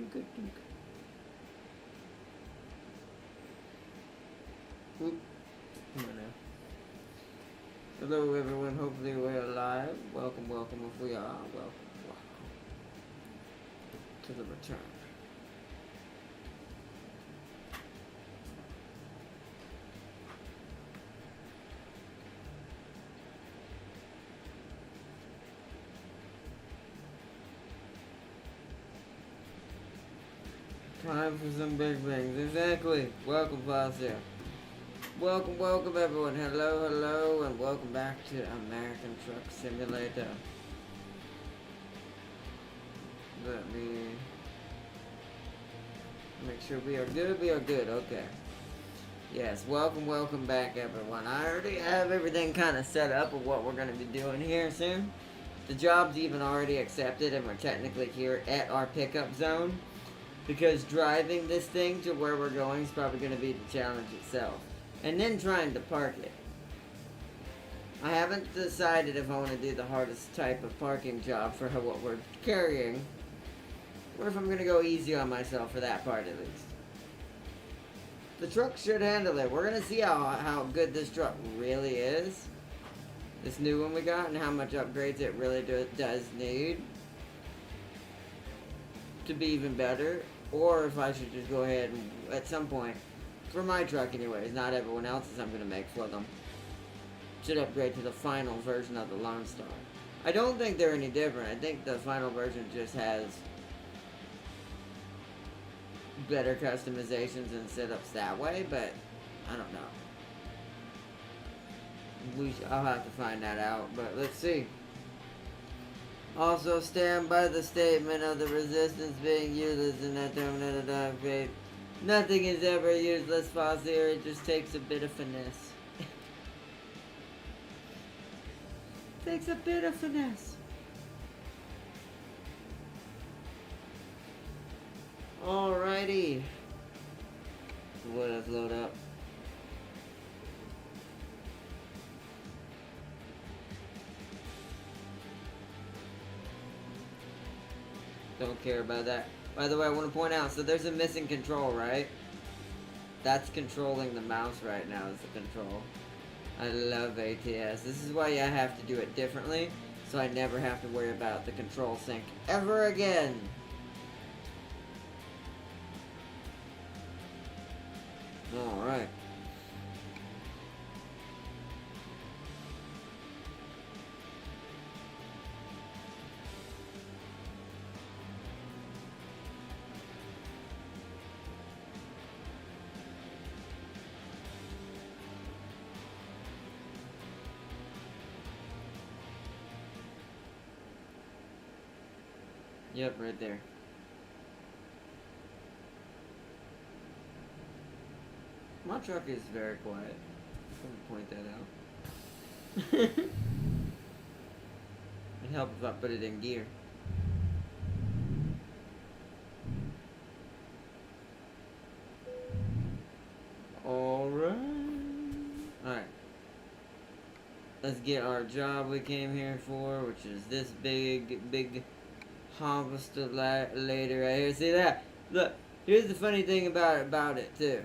Tinker, tinker. Oop. Come on now. Hello everyone, hopefully we're alive. Welcome, welcome if we are. Welcome, welcome to the return. Time for some big things. Exactly. Welcome, Fossil. Welcome, welcome everyone. Hello, hello, and welcome back to American Truck Simulator. Let me make sure we are good. We are good. Okay. Yes, welcome, welcome back everyone. I already have everything kind of set up of what we're going to be doing here soon. The job's even already accepted and we're technically here at our pickup zone. Because driving this thing to where we're going is probably going to be the challenge itself. And then trying to park it. I haven't decided if I want to do the hardest type of parking job for what we're carrying. Or if I'm going to go easy on myself for that part at least. The truck should handle it. We're going to see how good this truck really is. This new one we got and how much upgrades it really does need. To be even better, or if I should just go ahead and at some point, for my truck anyways, not everyone else's I'm going to make for them, should upgrade to the final version of the Lone Star. I don't think they're any different. I think the final version just has better customizations and setups that way, but I don't know. I'll have to find that out, but let's see. Also, stand by the statement of the resistance being useless in that terminated upgrade. Nothing is ever useless, Fossil. It just takes a bit of finesse. Takes a bit of finesse. Alrighty. Let us load up. Don't care about that. By the way, I want to point out, so there's a missing control, right? That's controlling the mouse right now is the control. I love ATS. This is why I have to do it differently, so I never have to worry about the control sync ever again. Alright. Yep, right there. My truck is very quiet. I'm gonna point that out. It'd help if I put it in gear. Alright. Alright. Let's get our job we came here for, which is this big harvester later right here. See that? Look, here's the funny thing about it too.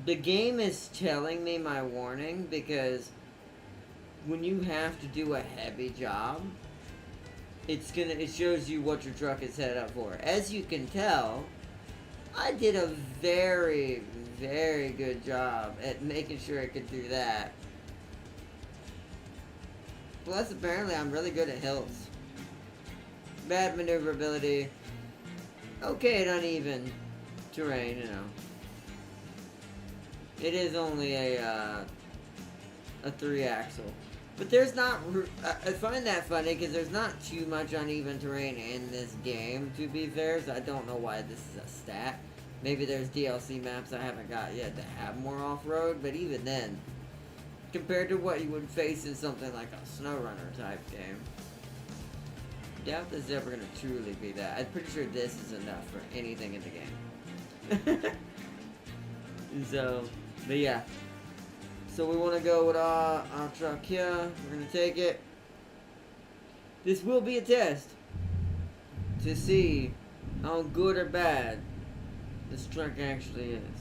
The game is telling me my warning because when you have to do a heavy job, it shows you what your truck is set up for. As you can tell, I did a very, very good job at making sure it could do that. Plus, apparently, I'm really good at hills. Bad maneuverability. Okay at uneven terrain, you know. It is only a 3-axle. But there's not... I find that funny because there's not too much uneven terrain in this game, to be fair. So I don't know why this is a stat. Maybe there's DLC maps I haven't got yet that have more off-road. But even then, compared to what you would face in something like a SnowRunner type game, I doubt this is ever going to truly be that. I'm pretty sure this is enough for anything in the game. So, but yeah. So we want to go with our truck here. We're going to take it. This will be a test to see how good or bad this truck actually is.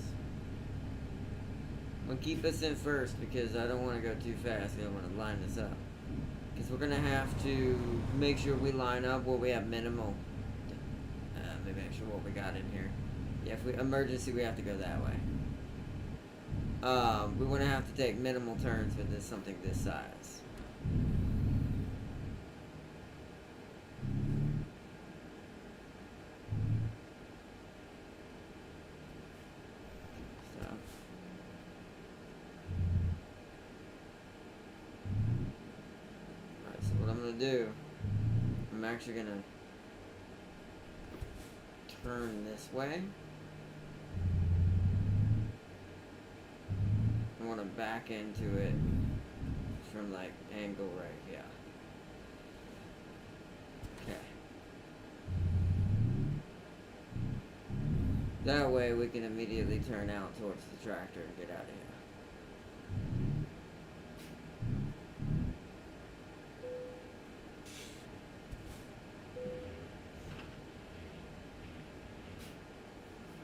I'm gonna keep us in first because I don't want to go too fast. I don't want to line this up. Because we're gonna have to make sure we line up where we have minimal. Maybe make sure what we got in here. Yeah, if we emergency, we have to go that way. We want to have to take minimal turns with this something this size. Do I'm actually gonna turn this way. I want to back into it from like angle right here. Okay. That way we can immediately turn out towards the tractor and get out of here.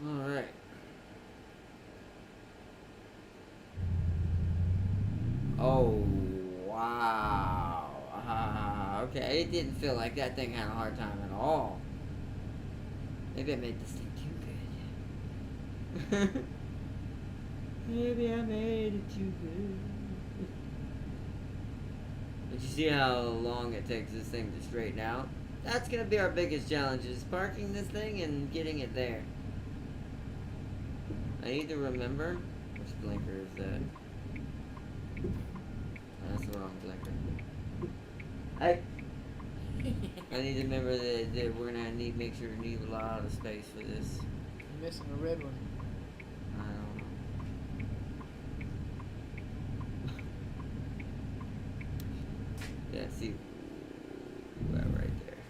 Alright. Oh, wow. Okay, it didn't feel like that thing had a hard time at all. Maybe I made this thing too good. Maybe I made it too good. Did you see how long it takes this thing to straighten out? That's gonna be our biggest challenge, is parking this thing and getting it there. I need to remember which blinker is that. That's the wrong blinker. I need to remember that we're gonna make sure to leave a lot of space for this. You're missing a red one. I don't know. Yeah, see, right there.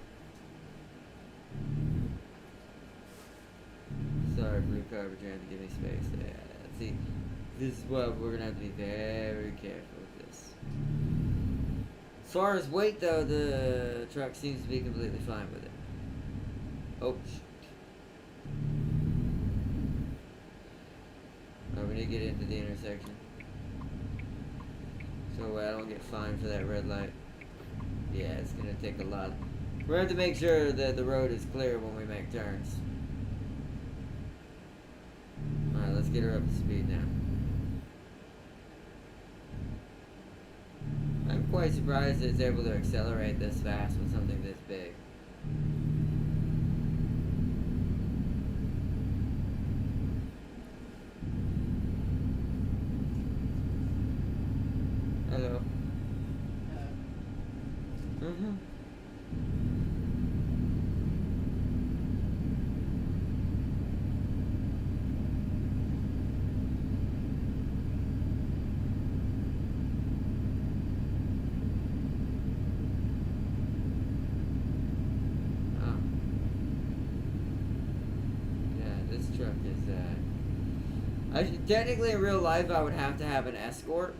Sorry, blue cover trying to give me space. Yeah, see, this is what we're gonna have to be very careful with this. As far as weight, though, the truck seems to be completely fine with it. Oh, shit. Oh, we need to get into the intersection. So I don't get fined for that red light. Yeah, it's gonna take a lot. We're gonna have to make sure that the road is clear when we make turns. Alright, let's get her up to speed now. I'm quite surprised it's able to accelerate this fast with something this big. Hello. Truck is technically in real life I would have to have an escort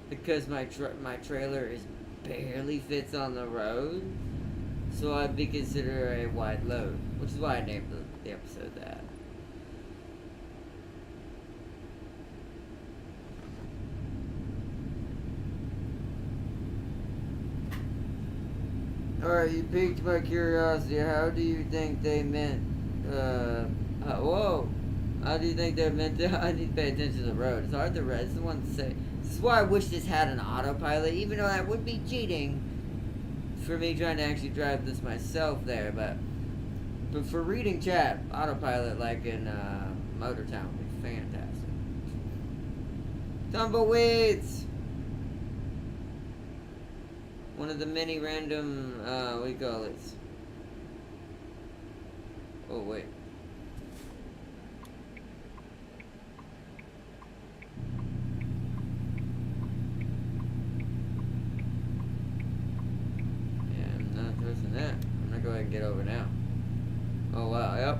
because my trailer is barely fits on the road, so I'd be considered a wide load, which is why I named the episode that. Alright, you piqued my curiosity. How do you think they meant whoa. How do you think they're meant to? I need to pay attention to the road. It's hard to read. It's the one to say. This is why I wish this had an autopilot, even though that would be cheating for me trying to actually drive this myself there. But for reading chat, autopilot like in Motortown would be fantastic. Tumbleweeds! One of the many random, what do you call it? Oh, wait. That. I'm gonna go ahead and get over now. Oh wow, yep.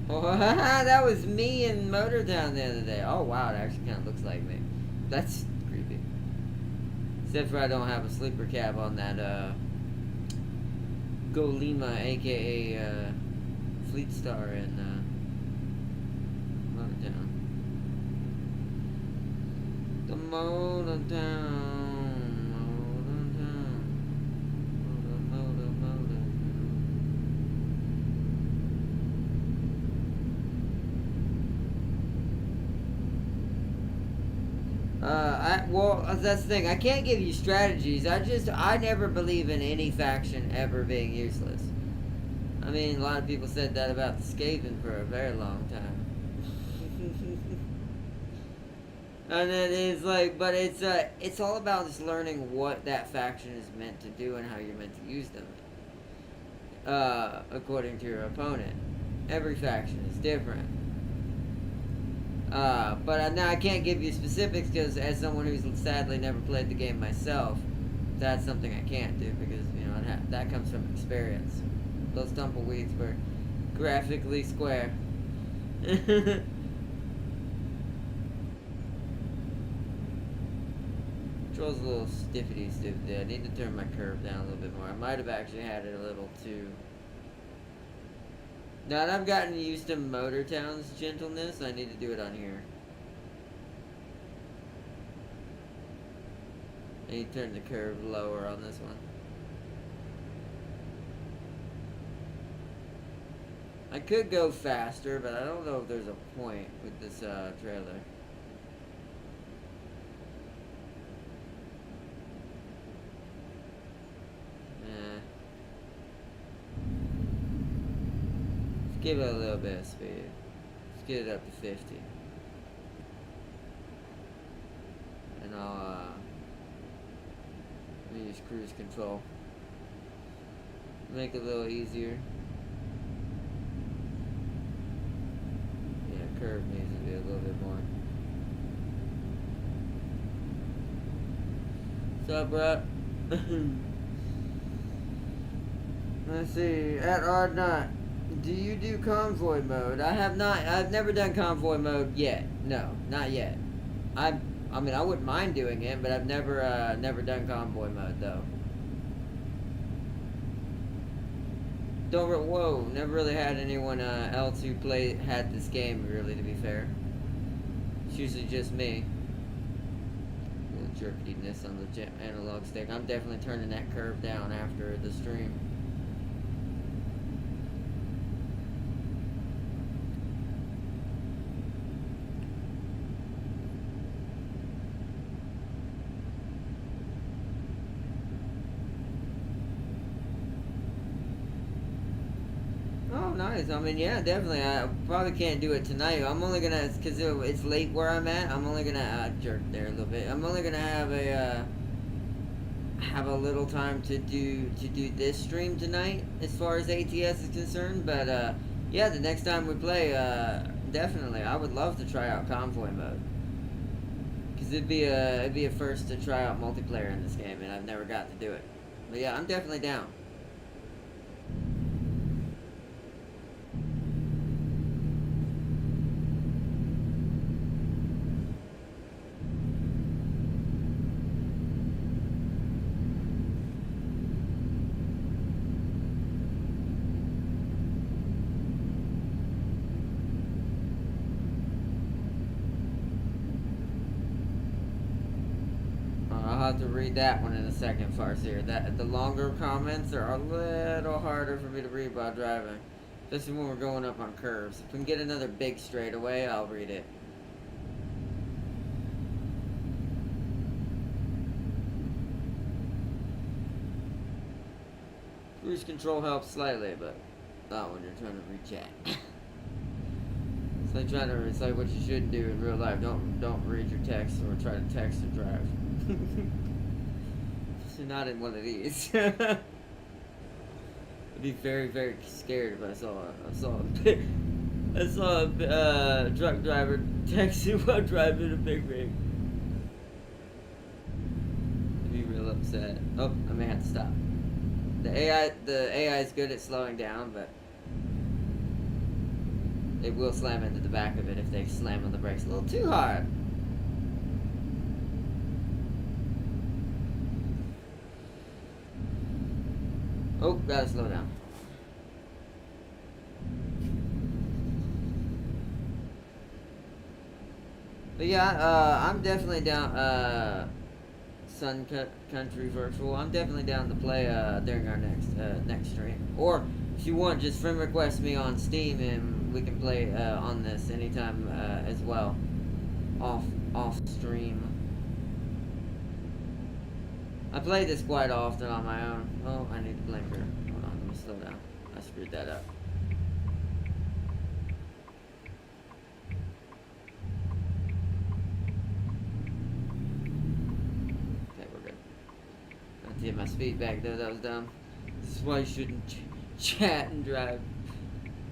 Oh, that was me in Motortown the other day. Oh wow, it actually kind of looks like me. That's creepy. Except for I don't have a sleeper cab on that Golema, aka Fleet Star in Motortown. The Motortown. Well, that's the thing. I can't give you strategies. I never believe in any faction ever being useless. I mean, a lot of people said that about the Skaven for a very long time. And then it's like, but it's all about just learning what that faction is meant to do and how you're meant to use them. According to your opponent. Every faction is different. But now I can't give you specifics because as someone who's sadly never played the game myself, that's something I can't do because, you know, that comes from experience. Those tumbleweeds were graphically square. Controls a little stiffity stupid. I need to turn my curve down a little bit more. I might have actually had it a little too... Now that I've gotten used to Motortown's gentleness, I need to do it on here. I need to turn the curve lower on this one. I could go faster, but I don't know if there's a point with this trailer. Give it a little bit of speed. Let's get it up to 50. And I'll use cruise control. Make it a little easier. Yeah, curve needs to be a little bit more. What's up, bro? Let's see. At Odd Knot. Do you do convoy mode? I have not. I've never done convoy mode yet. No, not yet. I mean, I wouldn't mind doing it, but I've never done convoy mode though. Whoa, never really had anyone else who had this game. Really, to be fair, it's usually just me. A little jerkiness on the analog stick. I'm definitely turning that curve down after the stream. Nice. I mean, yeah, definitely. I probably can't do it tonight. I'm only gonna, cause it's late where I'm at. I'm only gonna jerk there a little bit. I'm only gonna have a little time to do this stream tonight, as far as ATS is concerned. But yeah, the next time we play, definitely, I would love to try out convoy mode, cause it'd be a first to try out multiplayer in this game, and I've never got to do it. But yeah, I'm definitely down. I'll have to read that one in a second, Farseer. The longer comments are a little harder for me to read while driving, especially when we're going up on curves. If we can get another big straightaway, I'll read it. Cruise control helps slightly, but not when you're trying to reach at. It's like what you shouldn't do in real life. Don't read your text or try to text and drive. Not in one of these. I'd be very, very scared if I saw a truck driver texting while driving a big rig. I'd be real upset. Oh, I may have to stop. The AI is good at slowing down, but it will slam into the back of it if they slam on the brakes a little too hard. Oh, gotta slow down. But yeah, I'm definitely down. Country Virtual. I'm definitely down to play during our next stream. Or if you want, just friend request me on Steam and we can play on this anytime as well. Off stream. I play this quite often on my own. Oh, I need to blinker. Hold on, let me slow down. I screwed that up. Okay, we're good. I have to get my speed back though, that was dumb. This is why you shouldn't chat and drive.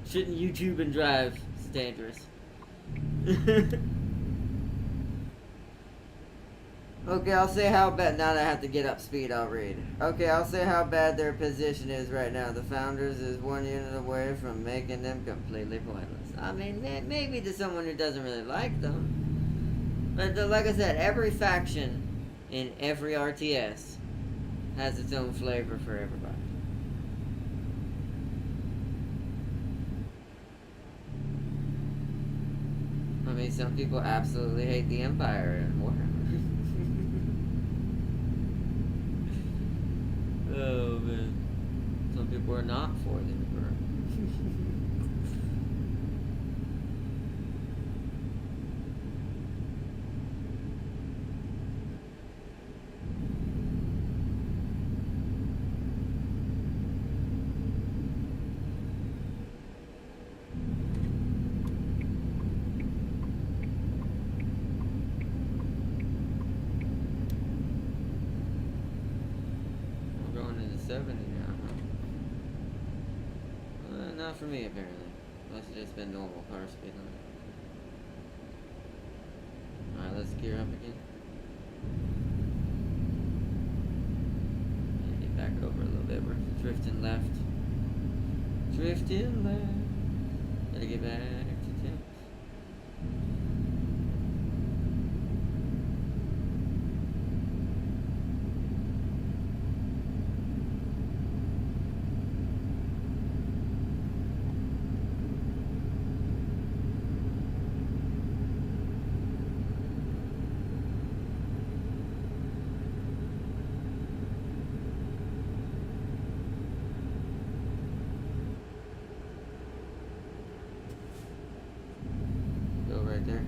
Shouldn't YouTube and drive. It's dangerous. Okay, I'll say how bad. Now that I have to get up speed, I'll read. Okay, I'll say how bad their position is right now. The Founders is 1 unit away from making them completely pointless. I mean, maybe to someone who doesn't really like them. But like I said, every faction in every RTS has its own flavor for everybody. I mean, some people absolutely hate the Empire and Warhammer. Oh man, some people are not for the Emperor. We're going into 70 now, huh? Not for me apparently. Must have just been normal car speed limit. Alright, let's gear up again. Get back over a little bit. We're drifting left. Drifting left. Gotta get back to 10. Go right there.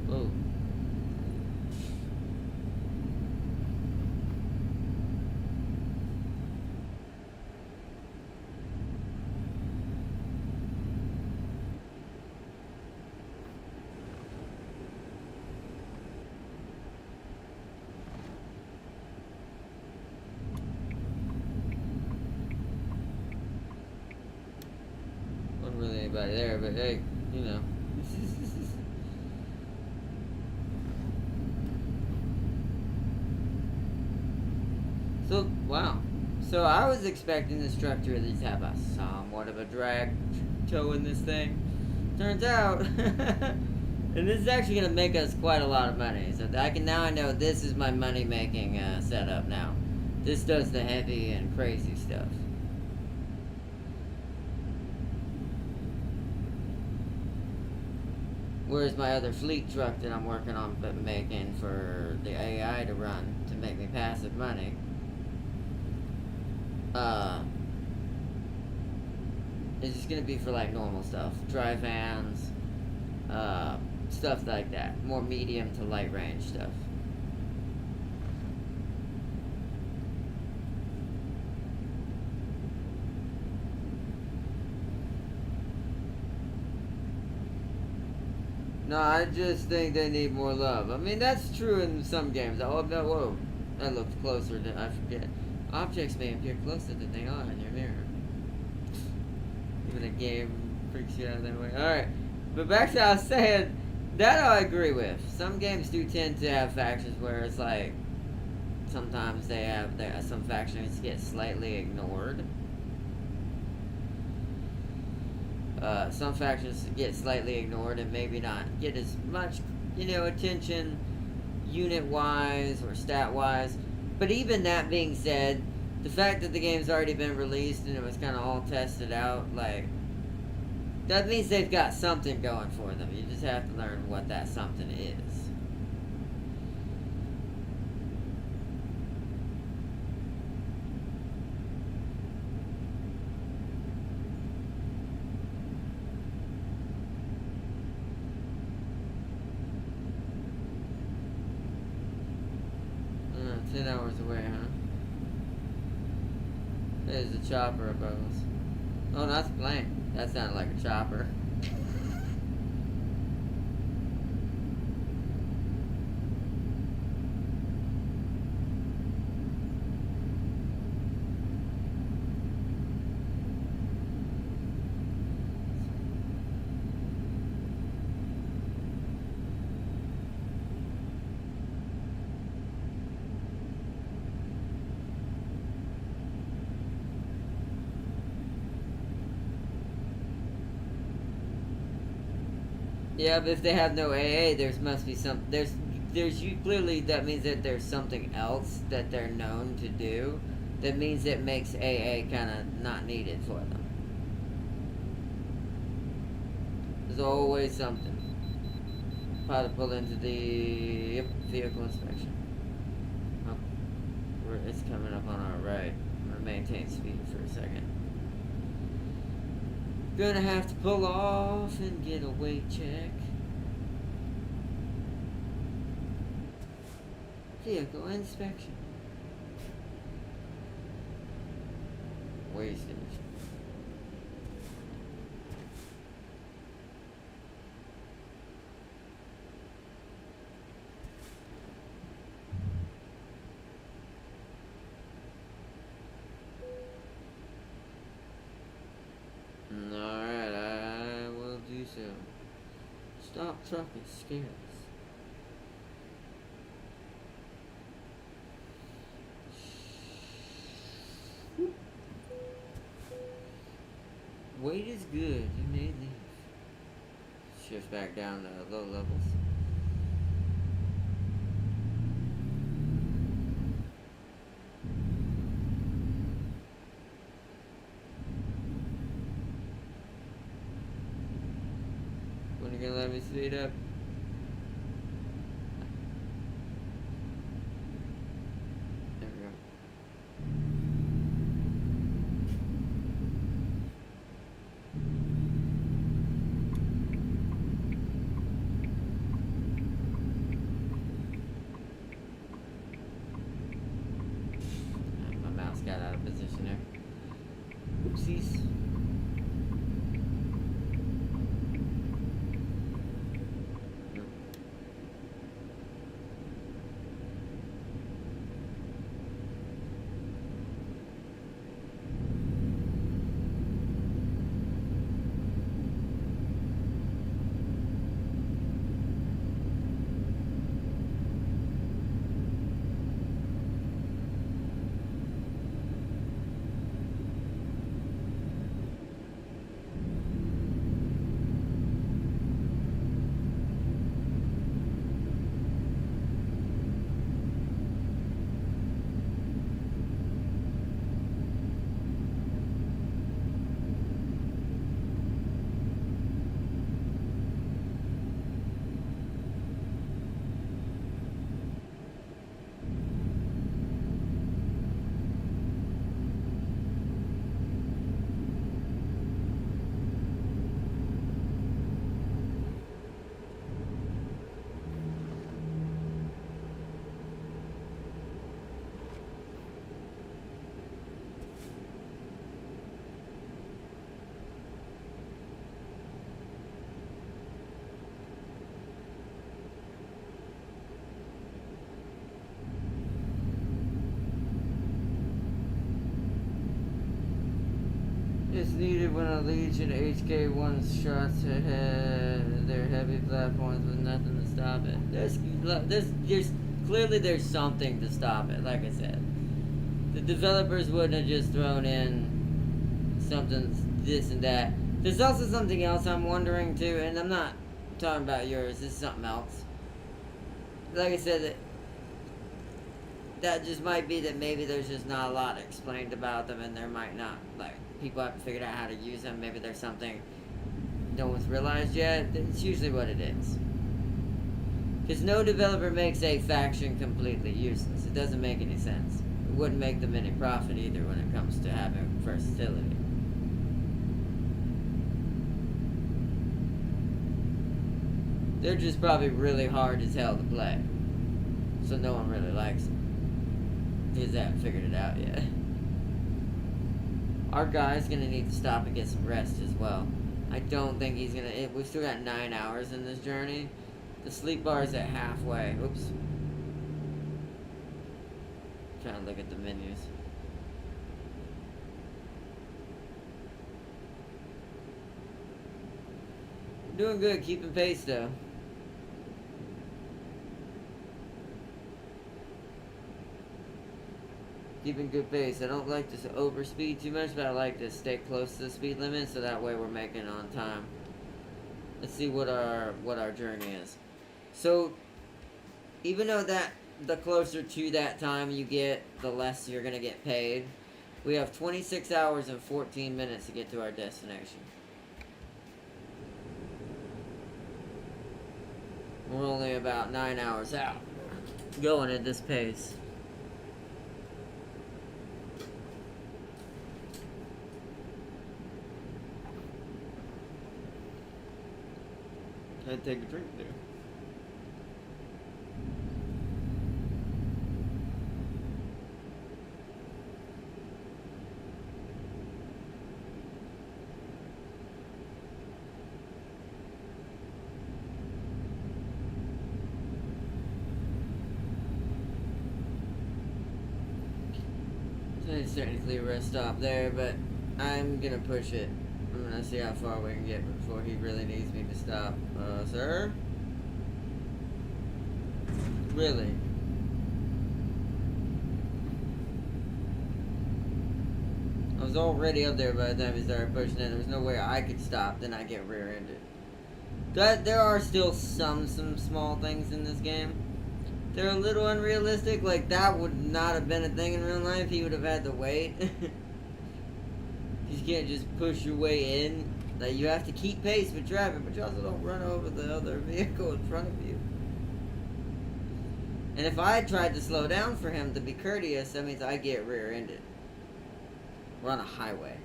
Whoa. Wasn't really anybody there, but hey, you know. So, wow. So I was expecting this truck to at least have a somewhat of a drag towing this thing. Turns out, and this is actually going to make us quite a lot of money. So I know this is my money making setup now. This does the heavy and crazy stuff. Whereas my other fleet truck that I'm working on making for the AI to run to make me passive money, it's just gonna be for like normal stuff, dry vans, stuff like that, more medium to light range stuff. No, I just think they need more love. I mean, that's true in some games. Oh, no, whoa. I looked closer than I forget. Objects may appear closer than they are in your mirror. Even a game freaks you out that way. Alright. But back to what I was saying, that I agree with. Some games do tend to have factions where it's like sometimes they have some factions get slightly ignored. Some factions get slightly ignored and maybe not get as much, attention unit-wise or stat-wise. But even that being said, the fact that the game's already been released and it was kind of all tested out, like, that means they've got something going for them. You just have to learn what that something is. 10 hours away, huh? There's a chopper above us. Oh, that's a plane. That sounded like a chopper. Yeah, but if they have no AA, must be some. Clearly that means that there's something else that they're known to do. That means it makes AA kind of not needed for them. There's always something. Probably pull into the vehicle inspection. Oh, it's coming up on our right. I'm gonna maintain speed for a second. Gonna have to pull off and get a weight check. Vehicle inspection. Weigh station. Alright, I will do so. Stop truck is scared us. Weight is good, you may leave. Shift back down to low levels. When are you gonna let me speed up? There we go. My mouse got out of position there. Oopsies. needed when a Legion HK1 shots ahead their heavy platforms with nothing to stop it. There's something to stop it, like I said. The developers wouldn't have just thrown in something, this and that. There's also something else I'm wondering too, and I'm not talking about yours, this is something else. Like I said, that just might be that maybe there's just not a lot explained about them, and there might not, like, people haven't figured out how to use them. Maybe there's something no one's realized yet. It's usually what it is. Because no developer makes a faction completely useless. It doesn't make any sense. It wouldn't make them any profit either when it comes to having versatility. They're just probably really hard as hell to play. So no one really likes them. Because they haven't figured it out yet. Our guy's gonna need to stop and get some rest as well. I don't think he's gonna... We've still got 9 hours in this journey. The sleep bar is at halfway. Oops. Trying to look at the menus. Doing good, keeping pace though. Keeping good pace. I don't like to overspeed too much, but I like to stay close to the speed limit, so that way we're making on time. Let's see what our journey is. So, even though that the closer to that time you get, the less you're gonna get paid. We have 26 hours and 14 minutes to get to our destination. We're only about 9 hours out, going at this pace. I'd take a drink there. It's technically a rest stop there, but I'm gonna push it. I'm gonna see how far we can get before he really needs me to stop. Sir? Really? I was already up there by the time he started pushing it. There was no way I could stop, then I get rear-ended. There are still some small things in this game. They're a little unrealistic. Like, that would not have been a thing in real life. He would have had to wait. You can't just push your way in. Like, you have to keep pace with traffic, but you also don't run over the other vehicle in front of you. And if I tried to slow down for him to be courteous, that means I get rear-ended. We're on a highway.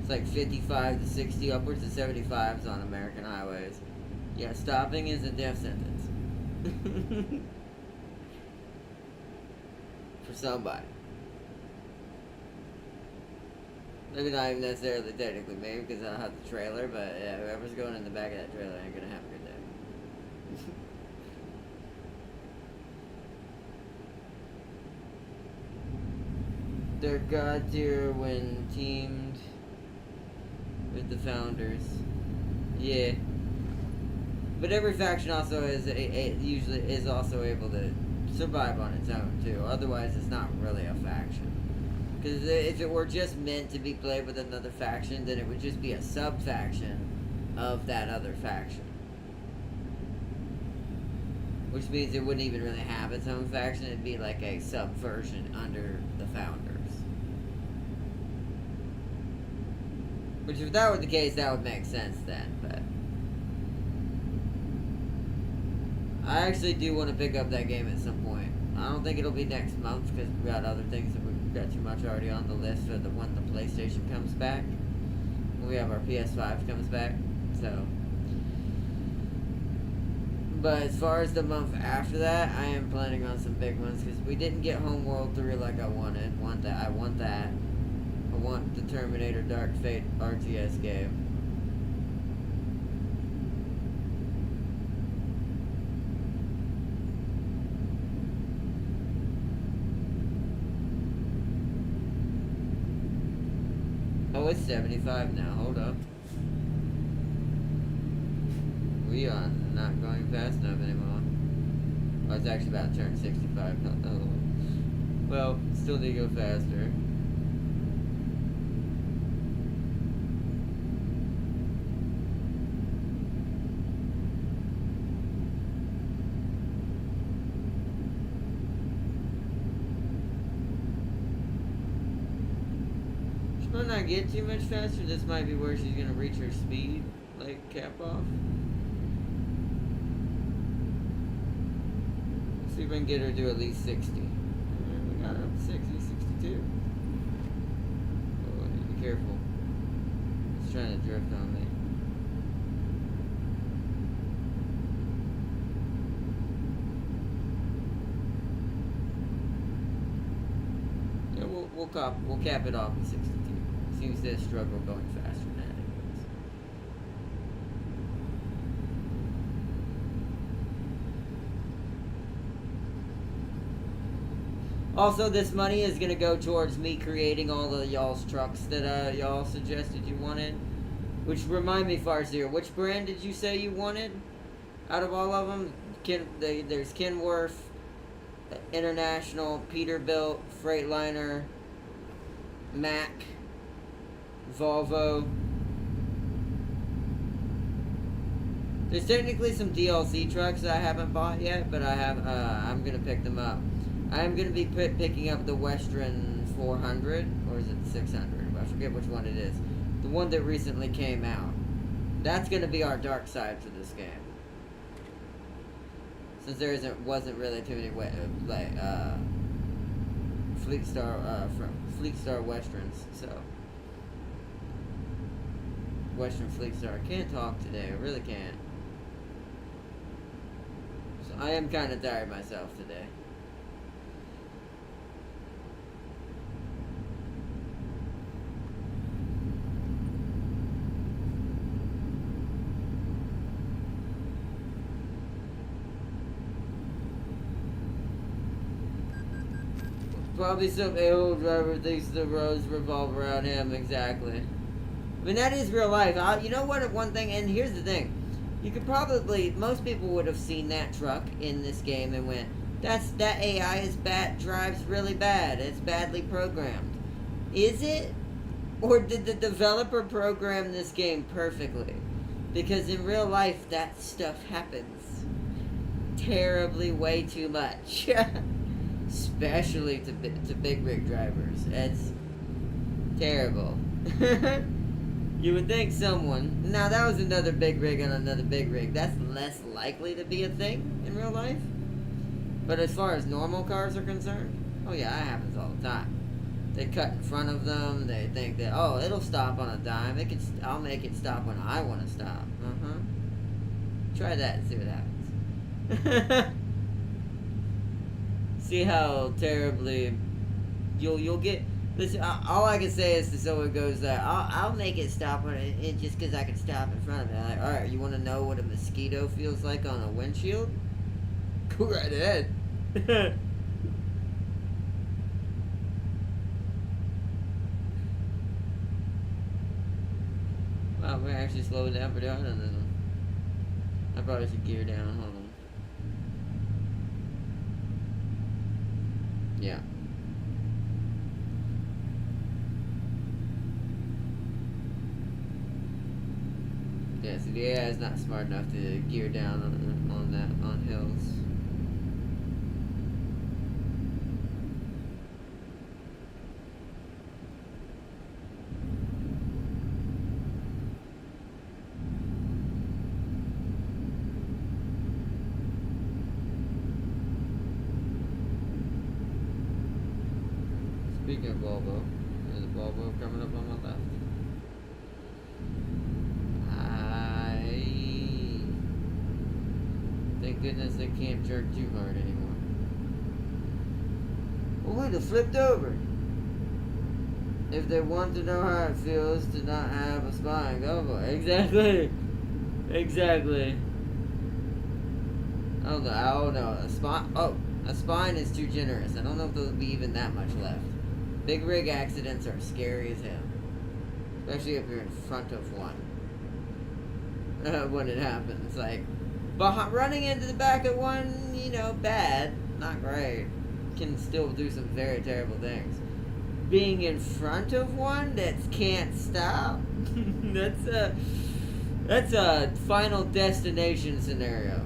It's like 55 to 60, upwards to 75s on American highways. Yeah, stopping is a death sentence. For somebody. Maybe not even necessarily technically me, because I don't have the trailer, but yeah, whoever's going in the back of that trailer ain't gonna have a good day. They're god tier when teamed with the founders. Yeah. But every faction also is usually is also able to survive on its own too. Otherwise, it's not really a faction. Because if it were just meant to be played with another faction, then it would just be a sub-faction of that other faction. Which means it wouldn't even really have its own faction. It'd be like a subversion under the founders. Which, if that were the case, that would make sense then, but... I actually do want to pick up that game at some point. I don't think it'll be next month, because we've got other things that we've got too much already on the list for the when the PlayStation comes back. When we have our PS5 comes back, so... But as far as the month after that, I am planning on some big ones, because we didn't get Homeworld 3 like I wanted. I want that. I want the Terminator Dark Fate RTS game. Oh, it's 75 now. Hold up. We are not going fast enough anymore. Oh, it's actually about to turn 65. Oh. Well, still need to go faster. She might not get too much faster. This might be where she's gonna reach her speed, like, cap off. See if we can get her to at least 60. We got her up to 60, 62. Oh, I need to be careful. It's trying to drift on me. Yeah, we'll cap it off at 62. Seems to struggle going faster than that. Also, this money is going to go towards me creating all of y'all's trucks that y'all suggested you wanted. Which, remind me, Farseer, which brand did you say you wanted? Out of all of them? There's Kenworth, International, Peterbilt, Freightliner, Mack, Volvo. There's technically some DLC trucks that I haven't bought yet, but I'm going to pick them up. I'm going to be picking up the Western 400, or is it 600? I forget which one it is. The one that recently came out. That's going to be our dark side for this game. Since there wasn't really too many Fleet Star Westerns, so Western Fleet Star. I can't talk today. I really can't. So I am kind of tired myself today. Probably some a-hole driver thinks the roads revolve around him, exactly. I mean, that is real life. You know what, one thing, and here's the thing. You could probably, most people would have seen that truck in this game and went, that AI drives really bad. It's badly programmed. Is it? Or did the developer program this game perfectly? Because in real life, that stuff happens. Terribly way too much. Especially to big rig drivers. It's terrible. You would think someone... Now, that was another big rig on another big rig. That's less likely to be a thing in real life. But as far as normal cars are concerned, oh yeah, that happens all the time. They cut in front of them. They think that, oh, it'll stop on a dime. I'll make it stop when I want to stop. Try that and see what happens. See how terribly you'll get. Listen, all I can say is to someone goes that I'll make it stop when it just because I can stop in front of it. Like, all right, you want to know what a mosquito feels like on a windshield? Go right ahead. Wow, we're actually slowing down pretty hard on this one. I probably should gear down. Hold on. Yeah. Yeah, so the AI is not smart enough to gear down on hills. Speaking of Volvo, there's a Volvo coming up on my left. Thank goodness they can't jerk too hard anymore. Oh wait, it flipped over. If they want to know how it feels to not have a spine, go for it. Exactly. Exactly. I don't know. A spine is too generous. I don't know if there'll be even that much left. Big rig accidents are scary as hell. Especially if you're in front of one. When it happens. Like, running into the back of one, you know, bad, not great. Can still do some very terrible things. Being in front of one that can't stop, that's a Final Destination scenario.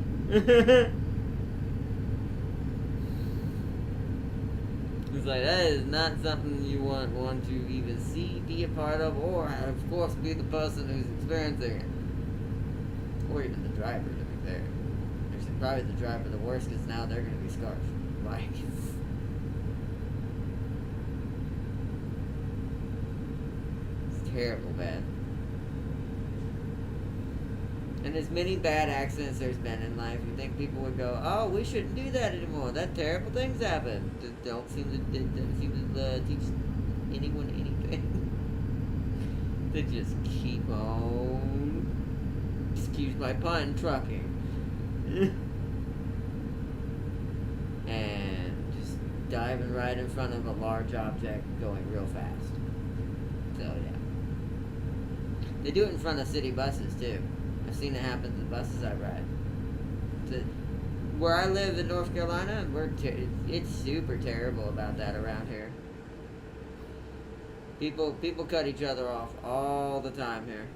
It's like, that is not something you want to even see, be a part of, or of course be the person who's experiencing it. Or even the driver, to be fair. Actually, probably the driver the worst, because now they're going to be scarred. Like, it's terrible bad. And as many bad accidents there's been in life, you think people would go, oh, we shouldn't do that anymore. That terrible things happen. Just don't seem to teach anyone anything. They just keep on, excuse my pun, trucking. And just diving right in front of a large object going real fast. So, yeah. They do it in front of city buses, too. I've seen it happen to the buses I ride. Where I live in North Carolina, it's super terrible about that around here. People cut each other off all the time here.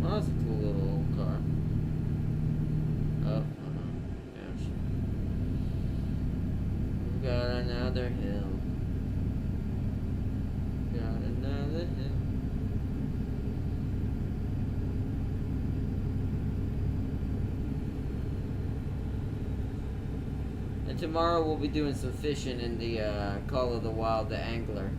Well, that's a cool little old car. Oh, gosh. We've got another hill. Got another hill. And tomorrow we'll be doing some fishing in the Call of the Wild, the Angler.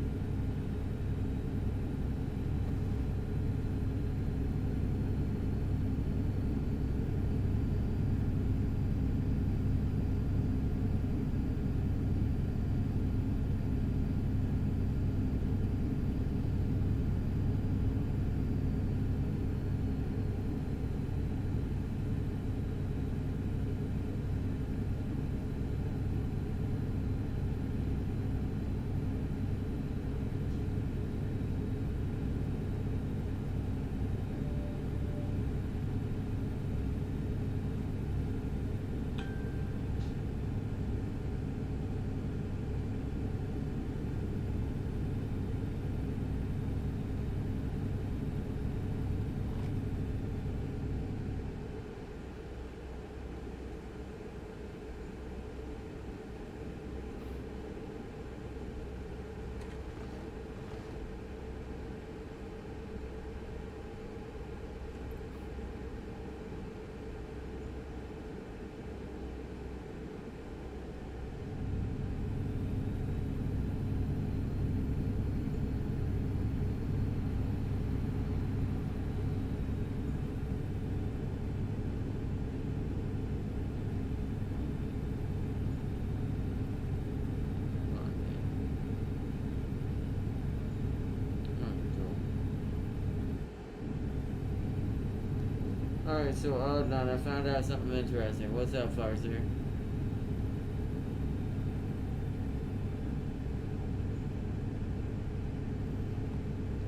Alright, so hold on, I found out something interesting. What's up, Farser?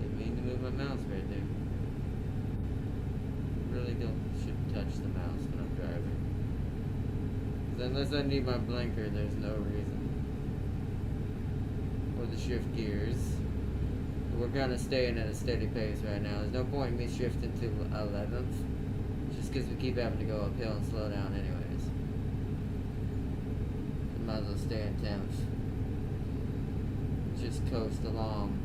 Didn't mean to move my mouse right there. Really shouldn't touch the mouse when I'm driving. 'Cause unless I need my blinker, there's no reason. Or the shift gears. We're kind of staying at a steady pace right now. There's no point in me shifting to 11th. Just because we keep having to go uphill and slow down anyways. Might as well stay in Thames. Just coast along.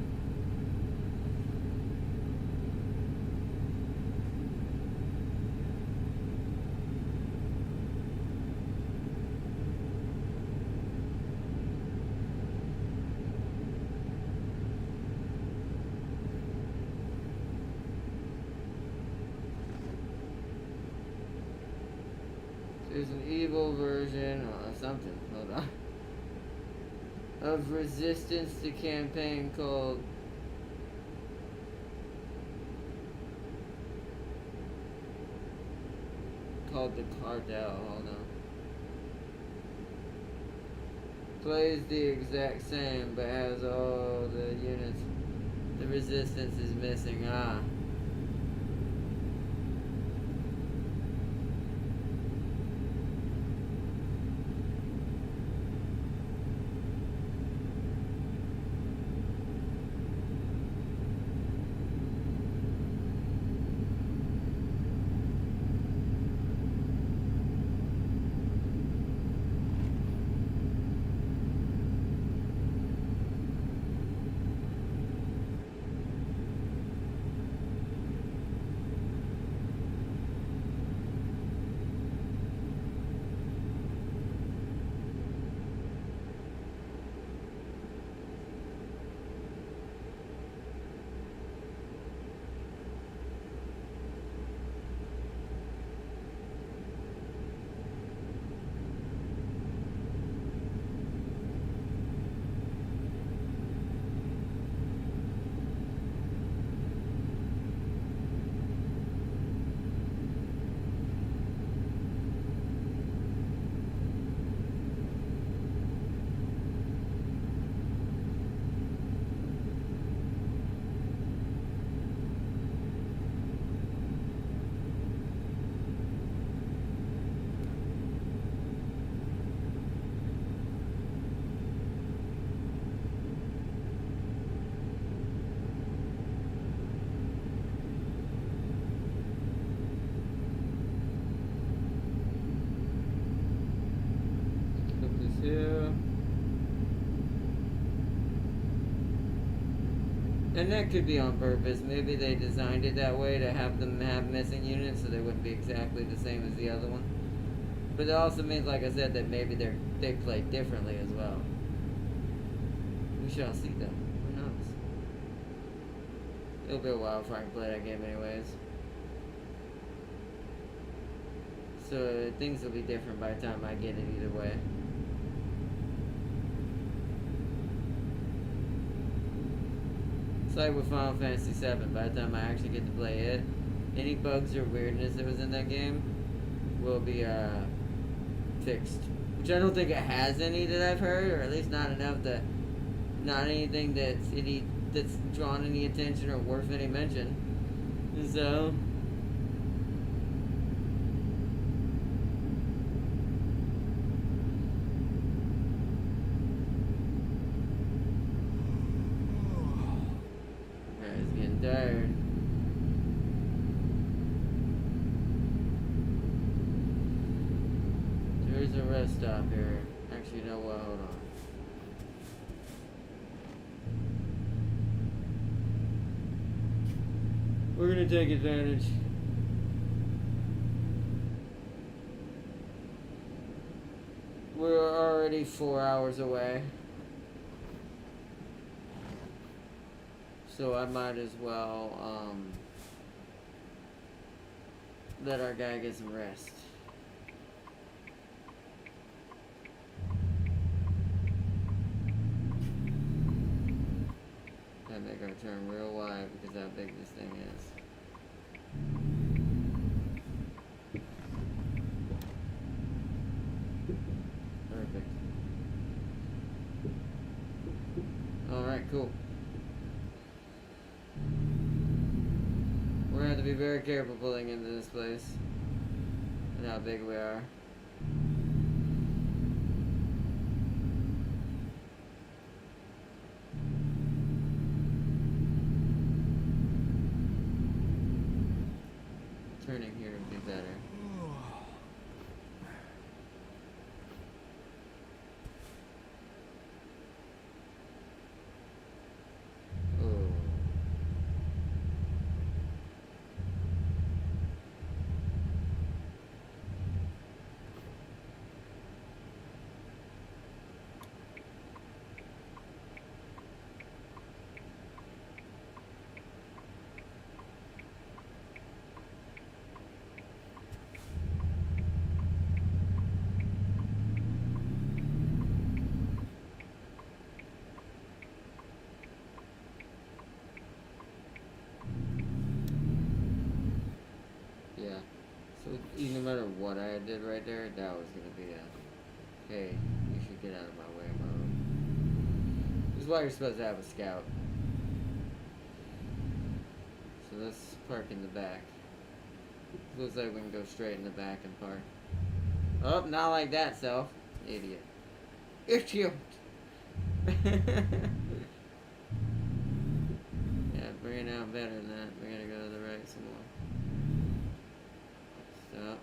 There's an evil version, or something, hold on, of resistance to campaign called the Cartel, hold on. Plays the exact same, but has all the units. The resistance is missing, Yeah. And that could be on purpose. Maybe they designed it that way to have them have missing units so they wouldn't be exactly the same as the other one. But it also means, like I said, that maybe they play differently as well. We shall see though. Who knows? It'll be a while before I can play that game anyways. So things will be different by the time I get it either way. It's like with Final Fantasy VII, by the time I actually get to play it, any bugs or weirdness that was in that game will be fixed. Which I don't think it has any that I've heard, or at least not enough that, not anything that's drawn any attention or worth any mention. So tired. There's a rest stop here. Actually, no, hold on. We're gonna take advantage. We're already 4 hours away. So I might as well let our guy get some rest. Gotta make our turn real wide because how big this thing is. Perfect. Alright, cool. We're gonna have to be very careful pulling into this place and how big we are. Turning here would be better. what I did right there. That was gonna be a, hey, you should get out of my way mode. This is why you're supposed to have a scout. So let's park in the back. Looks like we can go straight in the back and park. Oh, not like that, self. Idiot. Idiot! Yeah, bring it out better than that. We gotta go to the right some more. Stop.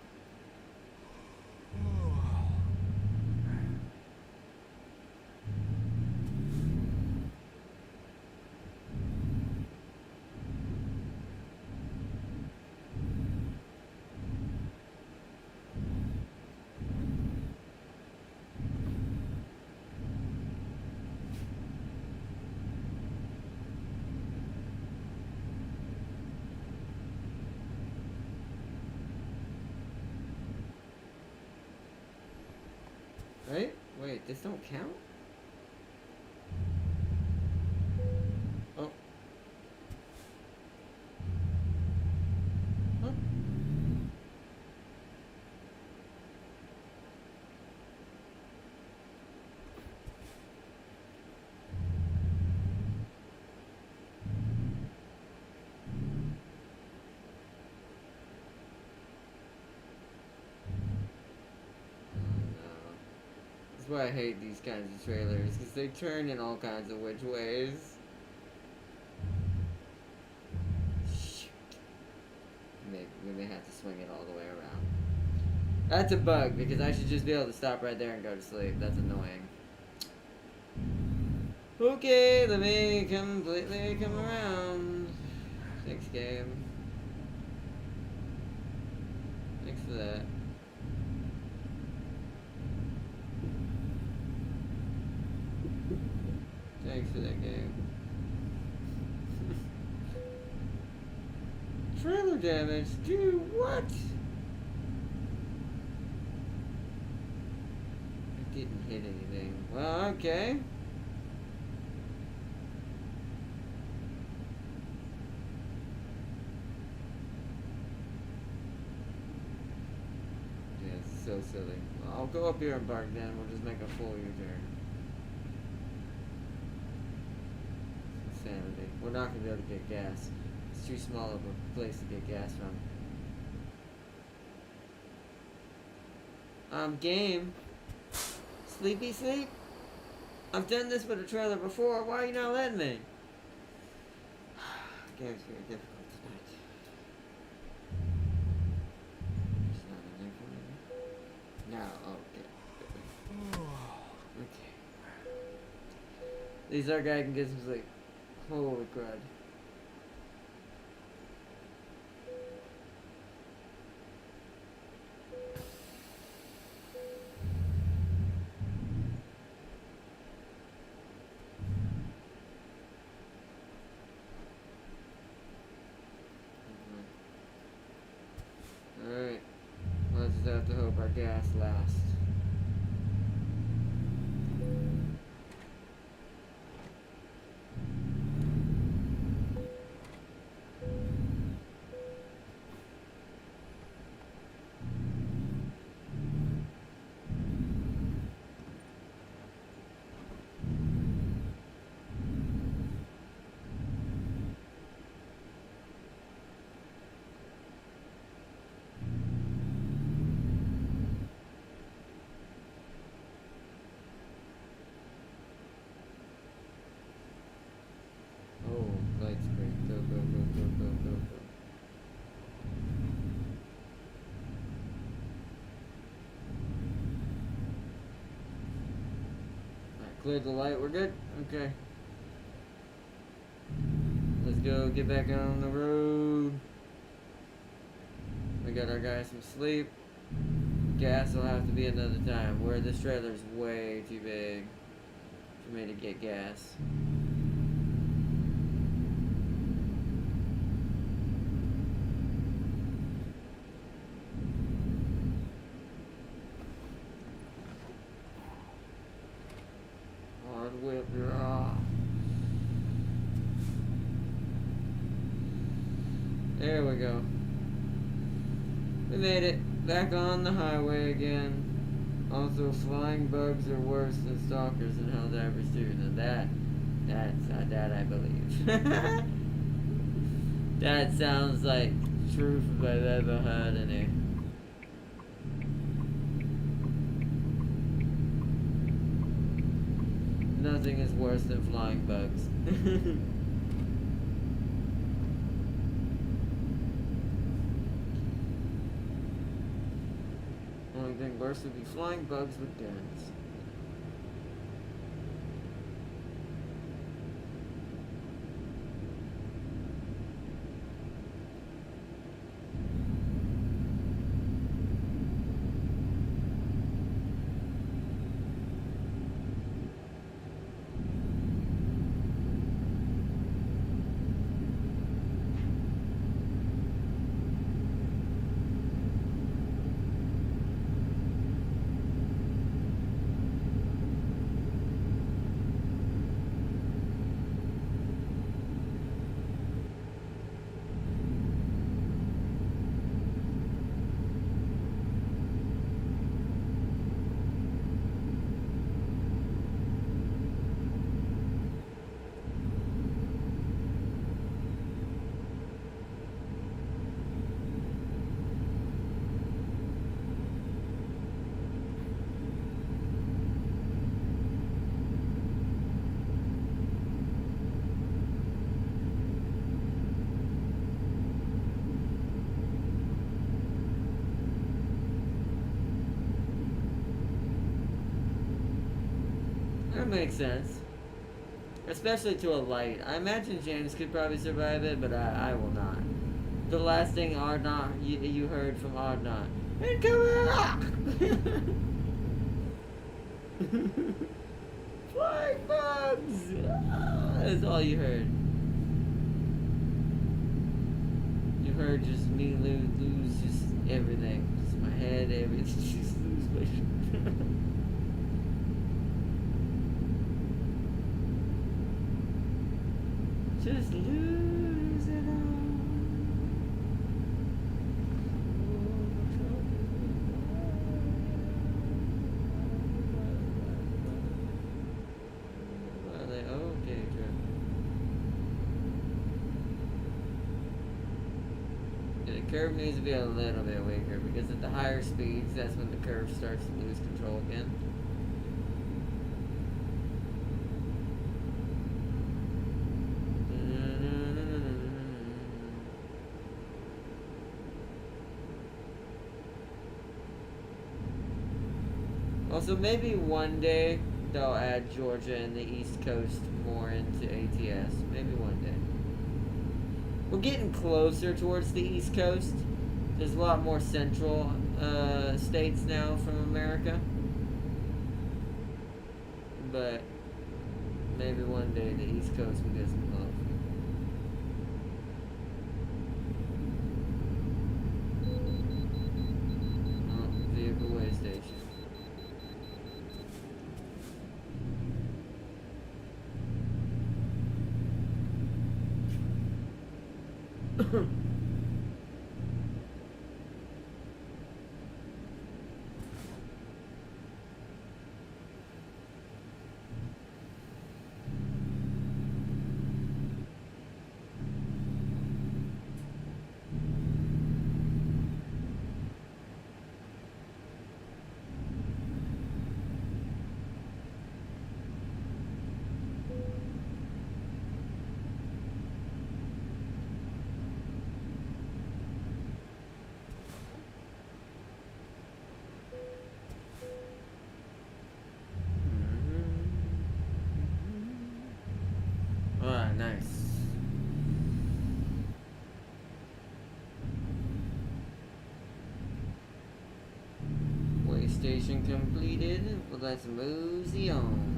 Right? Wait, this don't count? Oh. Huh? That's why I hate these kinds of trailers, because they turn in all kinds of which ways. Shoot. We may have to swing it all the way around. That's a bug, because I should just be able to stop right there and go to sleep. That's annoying. Okay, let me completely come around. Thanks, game. Thanks for that. Thanks for that game. Trailer damage? Dude, what? I didn't hit anything. Well, okay. Yeah, it's so silly. Well, I'll go up here and park then. We'll just make a full U-turn. Insanity. We're not going to be able to get gas. It's too small of a place to get gas from. Game. Sleepy sleep? I've done this with a trailer before. Why are you not letting me? Game's very difficult tonight. There's not in there for me. No, okay. Okay. These our guy can get some sleep. Holy crud. Alright. Let's just have to hope our gas lasts. Lights green. Go, go, go, go, go, go, go. Alright, cleared the light. We're good? Okay. Let's go get back out on the road. We got our guys some sleep. Gas will have to be another time. Where this trailer's way too big for me to get gas. Hard whip, you're off. There we go. We made it. Back on the highway again. Also, flying bugs are worse than stalkers in Helldivers 2. Now that I believe. That sounds like truth if I've ever heard any. Nothing is worse than flying bugs. Only thing worse would be flying bugs with guns. That makes sense. Especially to a light. I imagine James could probably survive it, but I will not. The last thing Ardnot you heard from Ardnot. Flying bugs! That's all you heard. You heard just me lose just everything. Just my head, everything. Just lose my just lose it all. Okay, true. The curve needs to be a little bit weaker because at the higher speeds, that's when the curve starts to lose control again. Also, maybe one day they'll add Georgia and the East Coast more into ATS. Maybe one day. We're getting closer towards the East Coast. There's a lot more central states now from America. But maybe one day the East Coast will get some love. Oh, vehicle way station. Alright, nice. Way station completed. Well, let's mosey on.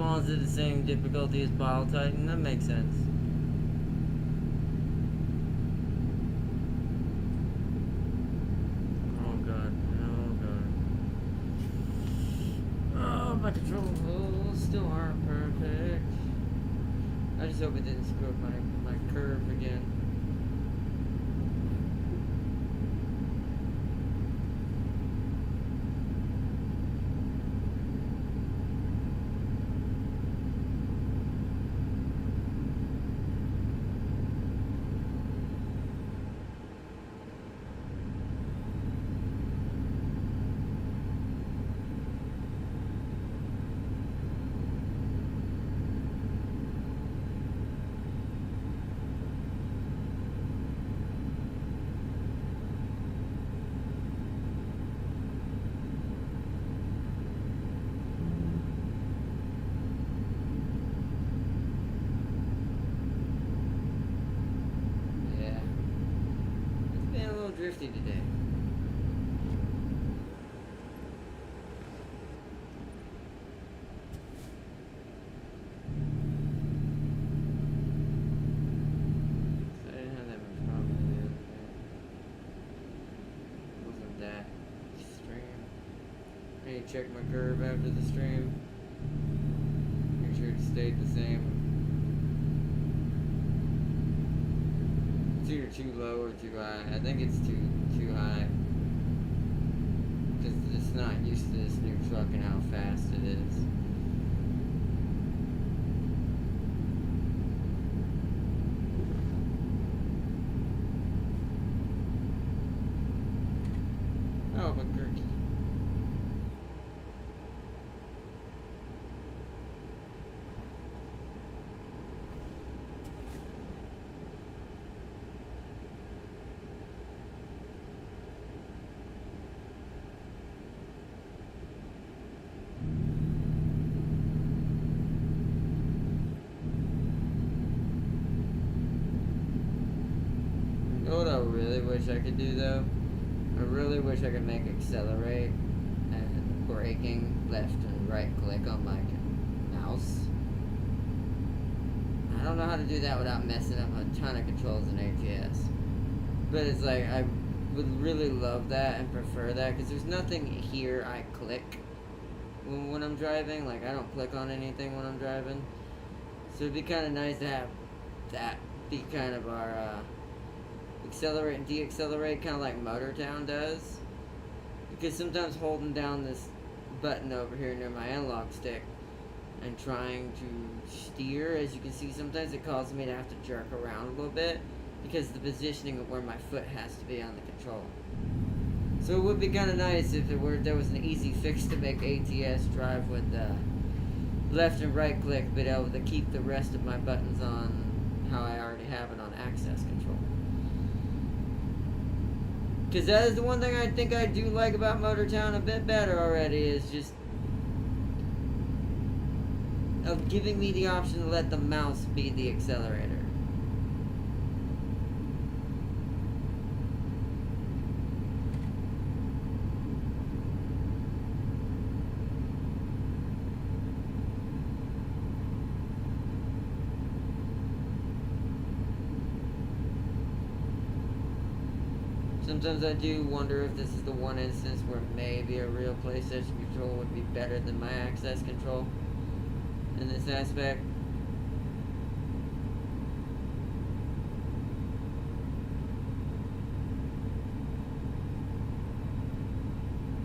Small's at the same difficulty as Bile Titan. That makes sense. Oh god. Oh god. Oh, my controls still aren't perfect. I just hope it didn't screw up my curve again. Drifty today. I didn't have that much problem the other day. Wasn't that stream? I need to check my curve after the stream. Make sure it stayed the same. It's either too low or too high. I think it's too high. Because it's not used to this new truck and how fast it is. Oh, but Gurky. You know what I really wish I could do though? I really wish I could make accelerate and braking left and right click on my mouse. I don't know how to do that without messing up a ton of controls in ATS. But it's like, I would really love that and prefer that because there's nothing here I click when I'm driving. Like, I don't click on anything when I'm driving. So it'd be kind of nice to have that be kind of our accelerate and deaccelerate, kind of like Motortown does. Because sometimes holding down this button over here near my analog stick and trying to steer, as you can see, sometimes it causes me to have to jerk around a little bit because the positioning of where my foot has to be on the control. So it would be kind of nice if there was an easy fix to make ATS drive with the left and right click, but able to keep the rest of my buttons on how I already have it on access control. Because that is the one thing I think I do like about Motortown a bit better already, is just of giving me the option to let the mouse be the accelerator. Sometimes I do wonder if this is the one instance where maybe a real PlayStation control would be better than my access control in this aspect.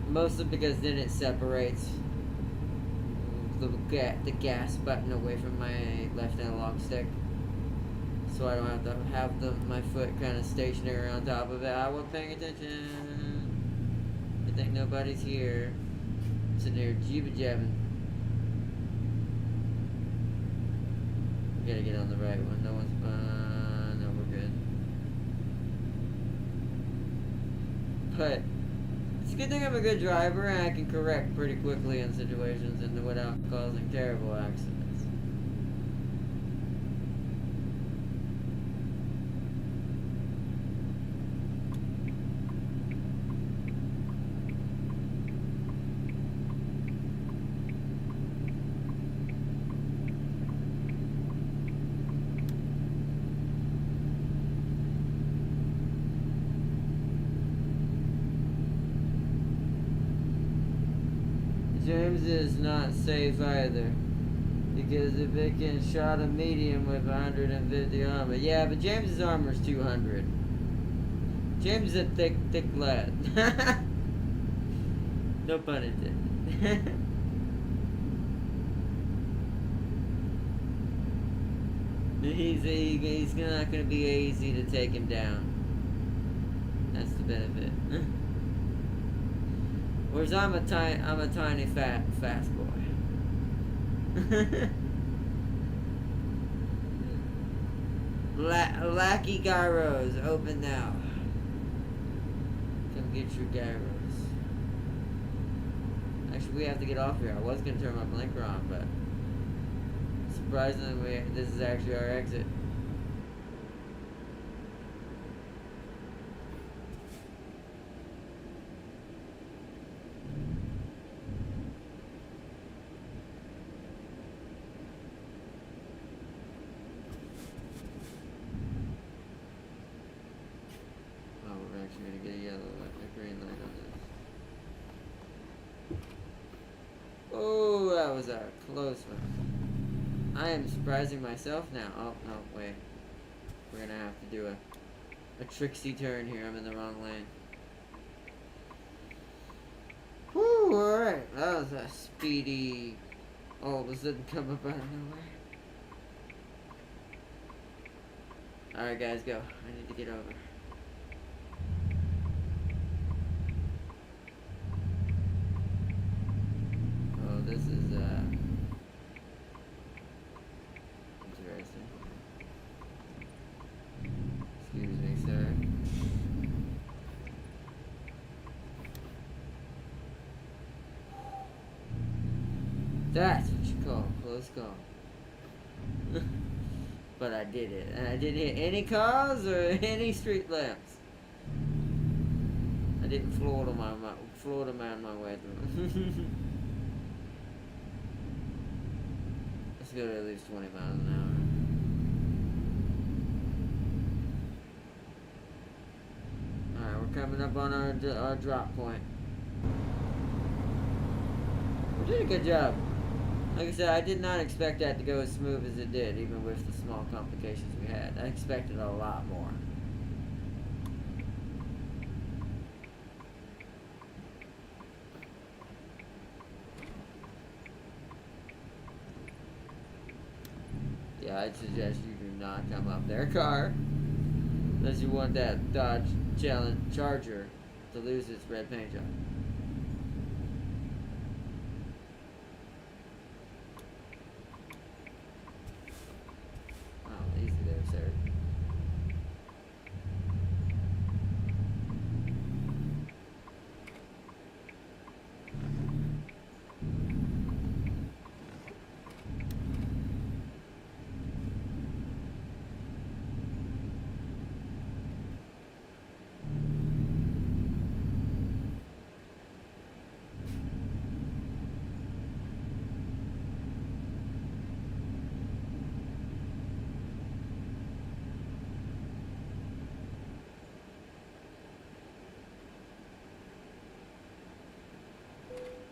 Mostly because then it separates the gas button away from my left analog stick. So I don't have to have my foot kind of stationary on top of it. I wasn't paying attention. I think nobody's here. I'm sitting here jibba-jabbing. Gotta get on the right one. No one's no, we're good. But it's a good thing I'm a good driver and I can correct pretty quickly in situations and without causing terrible accidents. James is not safe either. Because if it can shot a medium with 150 armor. Yeah, but James's armor is 200. James is a thick lad. No pun intended. He's not gonna be easy to take him down. That's the benefit. Whereas I'm a tiny fast boy. Lackey gyros open now. Come get your gyros. Actually, we have to get off here. I was gonna turn my blinker on, but surprisingly, this is actually our exit. Oh, we're actually gonna get a green light on this. Oh, that was a close one. I am surprising myself now. Oh, no, wait. We're gonna have to do a tricksy turn here. I'm in the wrong lane. Whew, alright. That was a speedy... All of a sudden come up out of nowhere. Alright, guys, go. I need to get over. Oh, this is, interesting. Excuse me, sir. That's what you call a close call. But I did it. And I didn't hit any cars or any street lamps. I didn't Florida man my way through. Let's go to at least 20 miles an hour. Alright, we're coming up on our drop point. We did a good job. Like I said, I did not expect that to go as smooth as it did, even with the small complications we had. I expected a lot more. Yeah, I'd suggest you do not come up their car. Unless you want that Dodge Charger to lose its red paint job.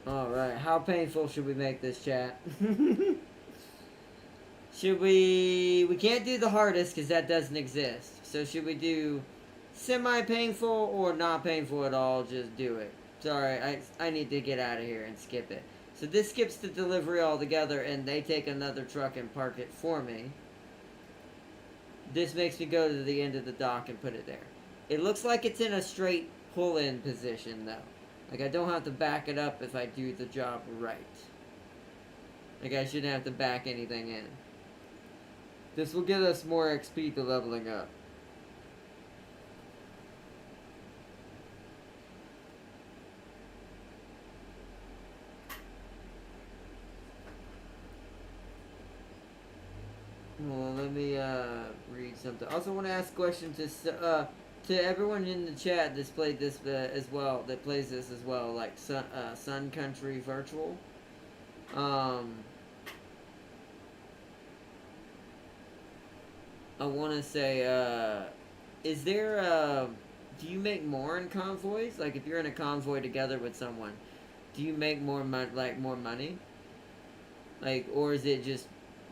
Alright, how painful should we make this, chat? Should we can't do the hardest because that doesn't exist. So should we do semi-painful or not painful at all? Just do it. Sorry, I need to get out of here and skip it. So this skips the delivery altogether and they take another truck and park it for me. This makes me go to the end of the dock and put it there. It looks like it's in a straight pull-in position though. Like, I don't have to back it up if I do the job right. Like, I shouldn't have to back anything in. This will give us more XP to leveling up. Well, let me, read something. I also want to ask questions to everyone in the chat that's played this as well, that plays this as well, like Sun Country Virtual. I want to say, is there, do you make more in convoys? Like, if you're in a convoy together with someone, do you make more money? Like, or is it just,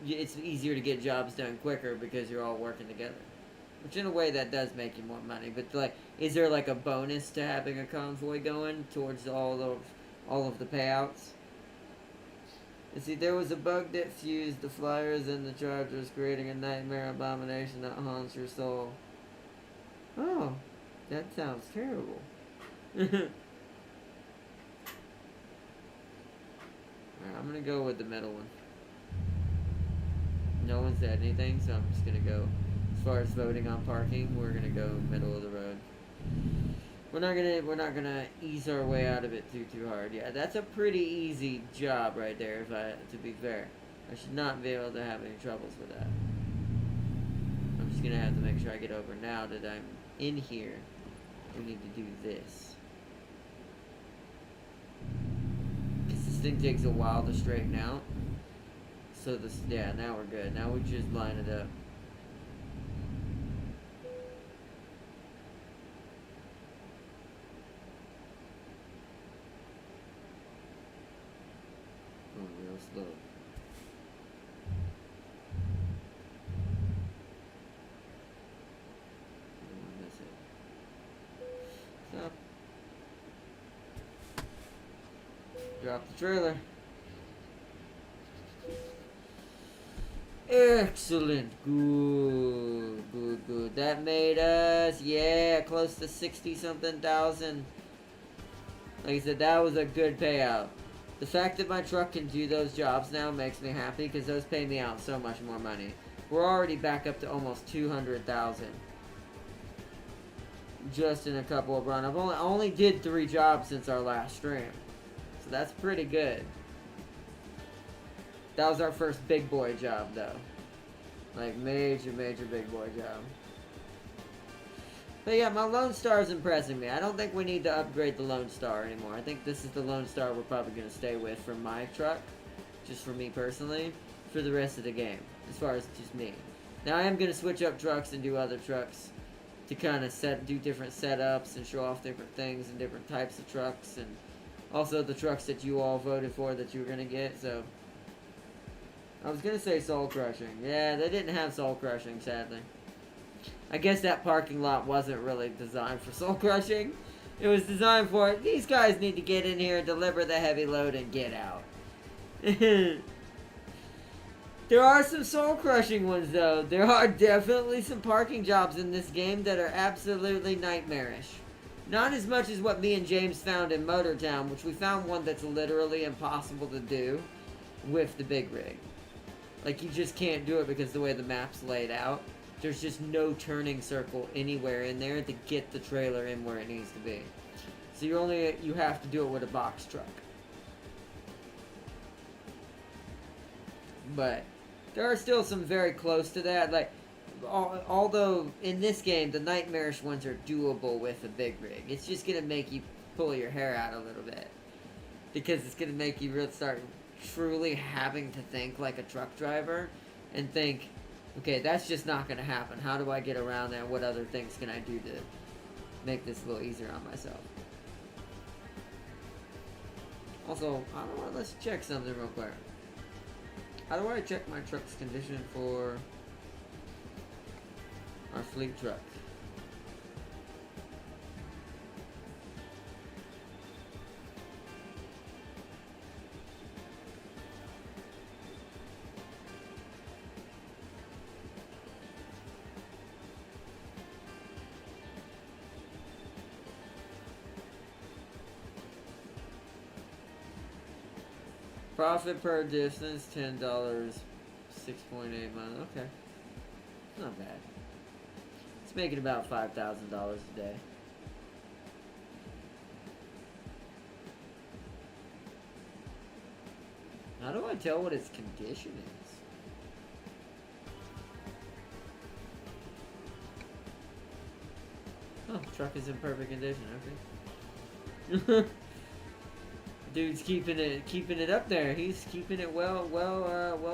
it's easier to get jobs done quicker because you're all working together? Which in a way that does make you more money, but like, is there like a bonus to having a convoy going towards all of the payouts? You see, there was a bug that fused the flyers and the chargers, creating a nightmare abomination that haunts your soul. Oh, that sounds terrible. Alright, I'm gonna go with the middle one. No one said anything, so I'm just gonna go. As far as voting on parking, we're gonna go middle of the road. We're not gonna ease our way out of it too hard. Yeah, that's a pretty easy job right there. To be fair, I should not be able to have any troubles with that. I'm just gonna have to make sure I get over now that I'm in here. We need to do this. Cause this thing takes a while to straighten out. So yeah, now we're good. Now we just line it up. Real slow. I don't want to miss it. So, drop the trailer. Excellent. Good. That made us, yeah, close to 60-something thousand. Like I said, that was a good payout. The fact that my truck can do those jobs now makes me happy because those pay me out so much more money. We're already back up to almost 200,000. Just in a couple of runs. I only did 3 jobs since our last stream. So that's pretty good. That was our first big boy job though. Like major big boy job. But yeah, my Lone Star is impressing me. I don't think we need to upgrade the Lone Star anymore. I think this is the Lone Star we're probably going to stay with for my truck. Just for me personally. For the rest of the game. As far as just me. Now I am going to switch up trucks and do other trucks. To kind of do different setups and show off different things and different types of trucks. And also the trucks that you all voted for that you were going to get. So I was going to say soul crushing. Yeah, they didn't have soul crushing, sadly. I guess that parking lot wasn't really designed for soul crushing. It was designed for, these guys need to get in here, deliver the heavy load, and get out. There are some soul crushing ones, though. There are definitely some parking jobs in this game that are absolutely nightmarish. Not as much as what me and James found in Motortown, which we found one that's literally impossible to do with the big rig. Like, you just can't do it because the way the map's laid out. There's just no turning circle anywhere in there to get the trailer in where it needs to be. So you have to do it with a box truck. But there are still some very close to that. Like, although in this game the nightmarish ones are doable with a big rig. It's just gonna make you pull your hair out a little bit because it's gonna make you really start truly having to think like a truck driver and think, okay, that's just not going to happen. How do I get around that? What other things can I do to make this a little easier on myself? Also, I don't know, let's check something real quick. How do I check my truck's condition for our fleet truck? Profit per distance, $10, 6.8 miles. Okay. Not bad. It's making about $5,000 a day. How do I tell what its condition is? Oh, truck is in perfect condition. Okay. Dude's keeping it up there. He's keeping it well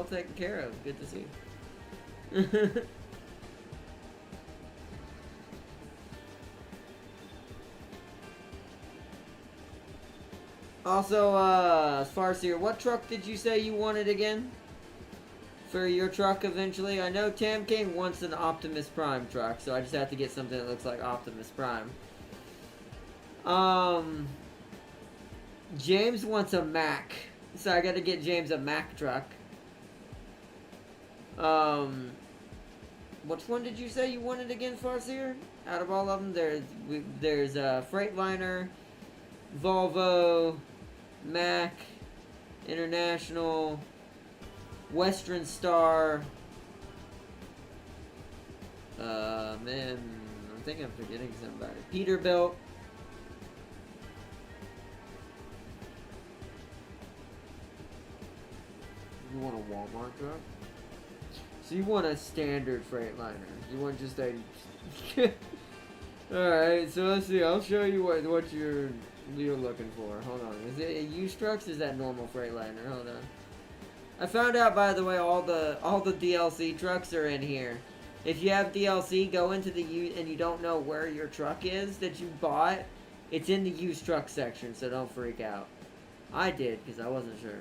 taken care of. Good to see. Also, Farseer, what truck did you say you wanted again? For your truck eventually? I know Tam King wants an Optimus Prime truck, so I just have to get something that looks like Optimus Prime. James wants a Mack. So I gotta get James a Mack truck. Which one did you say you wanted again, Farseer? Out of all of them, there's Freightliner, Volvo, Mack, International, Western Star. Man, I think I'm forgetting somebody. Peterbilt. You want a Walmart truck? So you want a standard Freightliner. You want just a... Alright, so let's see. I'll show you what you're looking for. Hold on. Is it a used trucks? Is that normal Freightliner? Hold on. I found out, by the way, all the DLC trucks are in here. If you have DLC, go into the and you don't know where your truck is that you bought, it's in the used truck section, so don't freak out. I did, because I wasn't sure.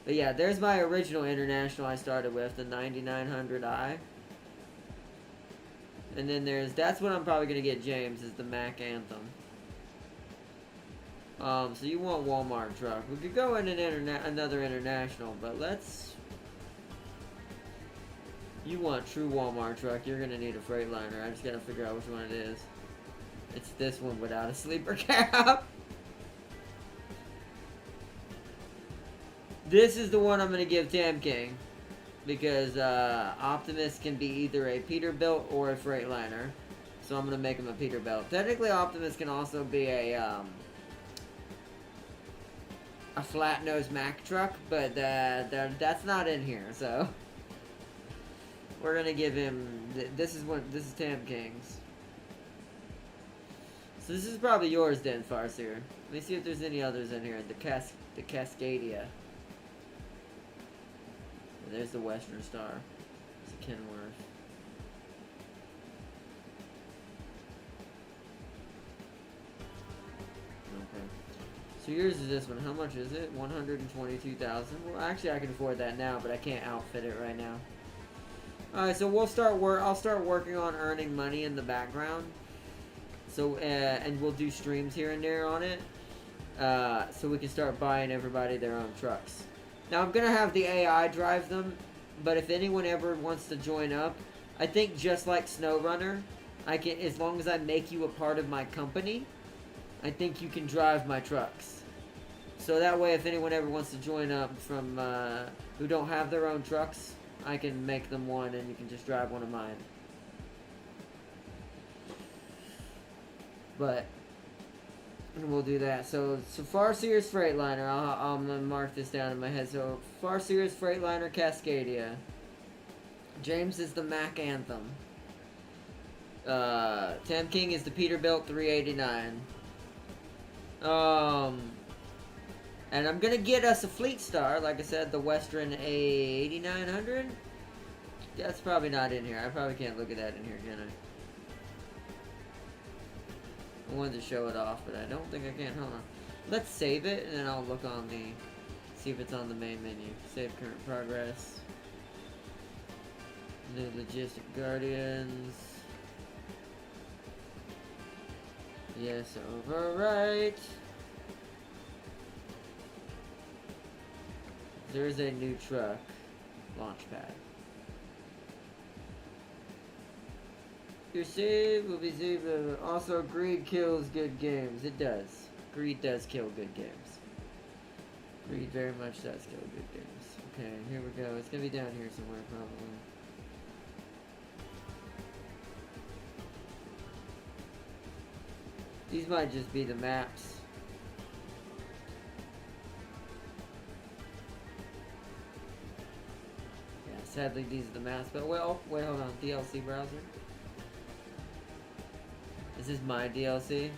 But yeah, there's my original International I started with, the 9900i. And then that's what I'm probably going to get James, is the Mack Anthem. So you want Walmart truck. We could go in another International, but let's... You want true Walmart truck, you're going to need a Freightliner. I just got to figure out which one it is. It's this one without a sleeper cab. This is the one I'm going to give Tam King. Because Optimus can be either a Peterbilt or a Freightliner. So I'm going to make him a Peterbilt. Technically, Optimus can also be a flat-nosed Mack truck. But that's not in here, so... We're going to give him... This is Tam King's. So this is probably yours then, Farseer. Let me see if there's any others in here. The Cascadia. There's the Western Star. It's a Kenworth. Okay. So yours is this one. How much is it? 122,000. Well, actually, I can afford that now, but I can't outfit it right now. All right, so I'll start working on earning money in the background. So and we'll do streams here and there on it. So we can start buying everybody their own trucks. Now, I'm going to have the AI drive them, but if anyone ever wants to join up, I think just like SnowRunner, I can, as long as I make you a part of my company, I think you can drive my trucks. So that way, if anyone ever wants to join up from who don't have their own trucks, I can make them one and you can just drive one of mine. But... And we'll do that. So Farseer's Freightliner. I'm gonna mark this down in my head. So Farseer's Freightliner Cascadia. James is the Mack Anthem. Tam King is the Peterbilt 389. And I'm gonna get us a Fleet Star, like I said, the Western A8900. That's probably not in here. I probably can't look at that in here, can I? I wanted to show it off, but I don't think I can. Hold on. Let's save it, and then I'll look on see if it's on the main menu. Save current progress. New Logistic Guardians. Yes, overwrite. There is a new truck. Launchpad. Your save will be saved. Also, greed kills good games. It does. Greed does kill good games. Greed very much does kill good games. Okay, here we go. It's gonna be down here somewhere, probably. These might just be the maps. Yeah, sadly these are the maps. But well, wait, hold on. DLC browser. This is my DLC. This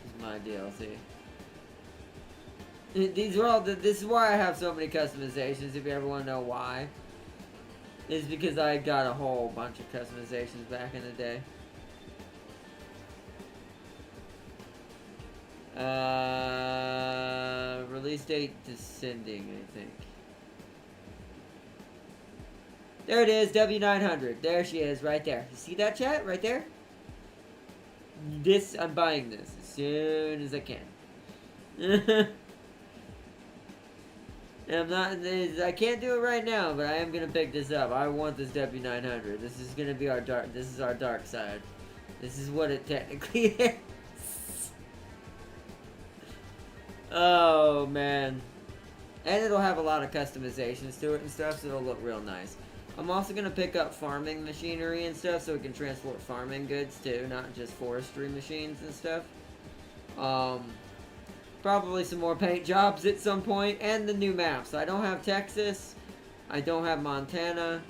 is my DLC. These are all. This is why I have so many customizations. If you ever want to know why, is because I got a whole bunch of customizations back in the day. Release date descending, I think. There it is, W900. There she is, right there. You see that, chat? Right there? I'm buying this as soon as I can. And I can't do it right now, but I am gonna pick this up. I want this W900. This is gonna be our dark side. This is what it technically is. Oh, man. And it'll have a lot of customizations to it and stuff, so it'll look real nice. I'm also going to pick up farming machinery and stuff, so we can transport farming goods, too, not just forestry machines and stuff. Probably some more paint jobs at some point, and the new maps. I don't have Texas, I don't have Montana,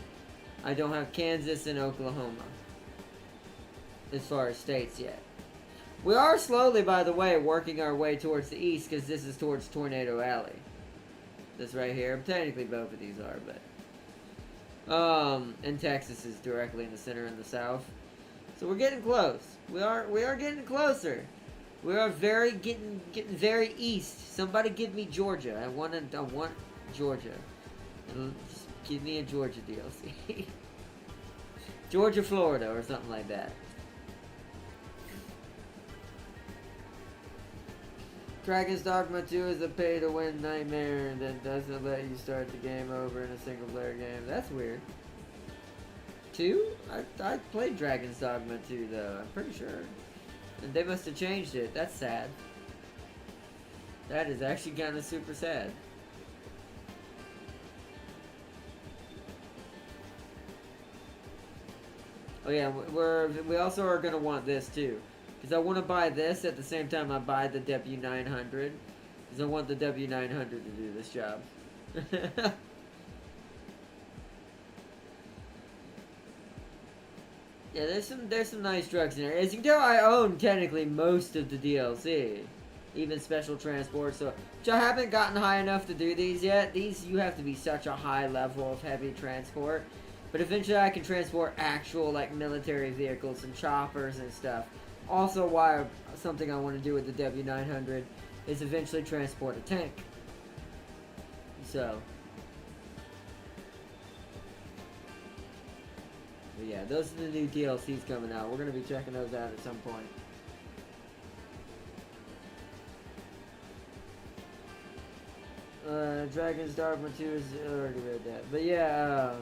I don't have Kansas and Oklahoma, as far as states yet. We are slowly, by the way, working our way towards the east, because this is towards Tornado Alley. This right here. Technically both of these are, but... and Texas is directly in the center in the south. So we're getting close. We are getting closer. We are getting very east. Somebody give me Georgia. I want Georgia. Just give me a Georgia DLC. Georgia, Florida, or something like that. Dragon's Dogma 2 is a pay-to-win nightmare that doesn't let you start the game over in a single-player game. That's weird. 2? I played Dragon's Dogma 2, though. I'm pretty sure. And they must have changed it. That's sad. That is actually kind of super sad. Oh yeah, we also are gonna want this too. Because I want to buy this at the same time I buy the W900. Because I want the W900 to do this job. Yeah, there's some nice trucks in there. As you can tell, I own technically most of the DLC. Even special transport, so which I haven't gotten high enough to do these yet. These, you have to be such a high level of heavy transport. But eventually I can transport actual, like, military vehicles and choppers and stuff. Also, something I want to do with the W900 is eventually transport a tank. So. But yeah, those are the new DLCs coming out. We're going to be checking those out at some point. Dragon's Dogma 2 is already read that. But yeah,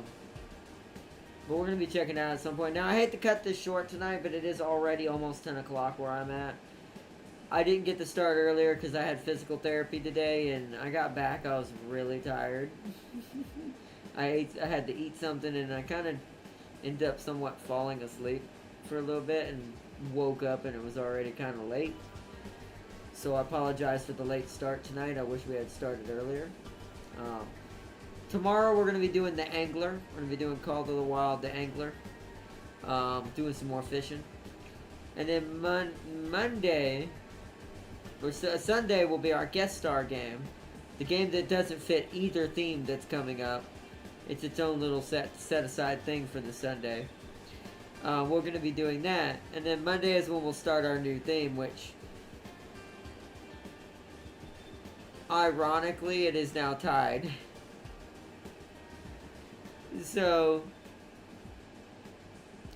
but we're going to be checking out at some point. Now, I hate to cut this short tonight, but it is already almost 10 o'clock where I'm at. I didn't get to start earlier because I had physical therapy today, and I got back, I was really tired. I had to eat something, and I kind of ended up somewhat falling asleep for a little bit, and woke up, and it was already kind of late. So I apologize for the late start tonight. I wish we had started earlier. Tomorrow we're going to be doing the Angler. We're going to be doing Call to the Wild, the Angler. Doing some more fishing. And then Monday, or Sunday will be our guest star game. The game that doesn't fit either theme that's coming up. It's its own little set aside thing for the Sunday. We're going to be doing that. And then Monday is when we'll start our new theme, which... ironically, it is now tied. So,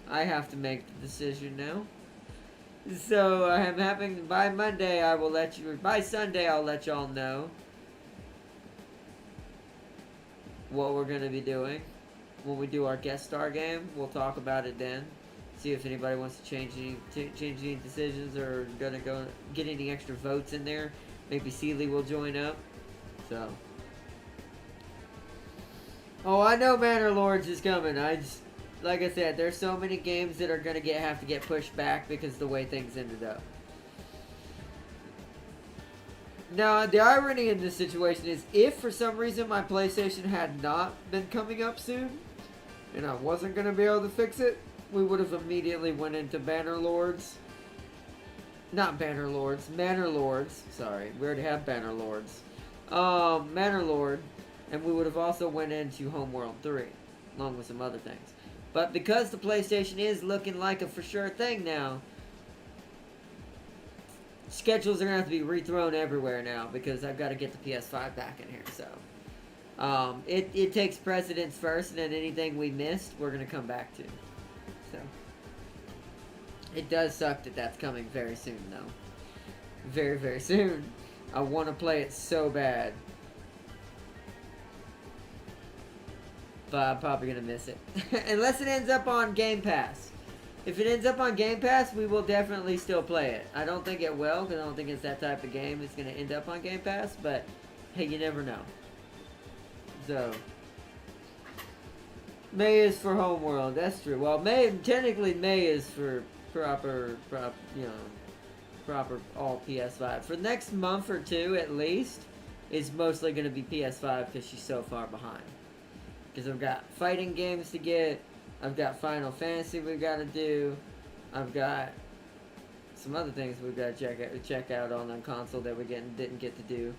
I have to make the decision now. So, I'm having, by Monday, I will let you, by Sunday, I'll let y'all know what we're going to be doing. When we do our guest star game, we'll talk about it then. See if anybody wants to change any decisions or gonna go get any extra votes in there. Maybe Sealy will join up. So. Oh, I know Manor Lords is coming. Like I said, there's so many games that are gonna have to get pushed back because of the way things ended up. Now, the irony in this situation is, if for some reason my PlayStation had not been coming up soon, and I wasn't gonna be able to fix it, we would have immediately went into Banner Lords. Not Banner Lords, Manor Lords. Sorry, we already have Banner Lords. Manor Lord, and we would have also went into Homeworld 3, along with some other things. But because the PlayStation is looking like a for sure thing now, schedules are gonna have to be rethrown everywhere now because I've got to get the PS5 back in here. So, it takes precedence first, and then anything we missed, we're gonna come back to. So, it does suck that that's coming very soon, though. Very, very soon. I want to play it so bad. But I'm probably going to miss it. Unless it ends up on Game Pass. If it ends up on Game Pass, we will definitely still play it. I don't think it will, because I don't think it's that type of game that's going to end up on Game Pass. But, hey, you never know. So, May is for Homeworld. That's true. Well, technically May is for proper all PS5. For the next month or two, at least, it's mostly going to be PS5 because she's so far behind. Because I've got fighting games to get, I've got Final Fantasy we've got to do, I've got some other things we've got to check out on the console that we didn't get to do.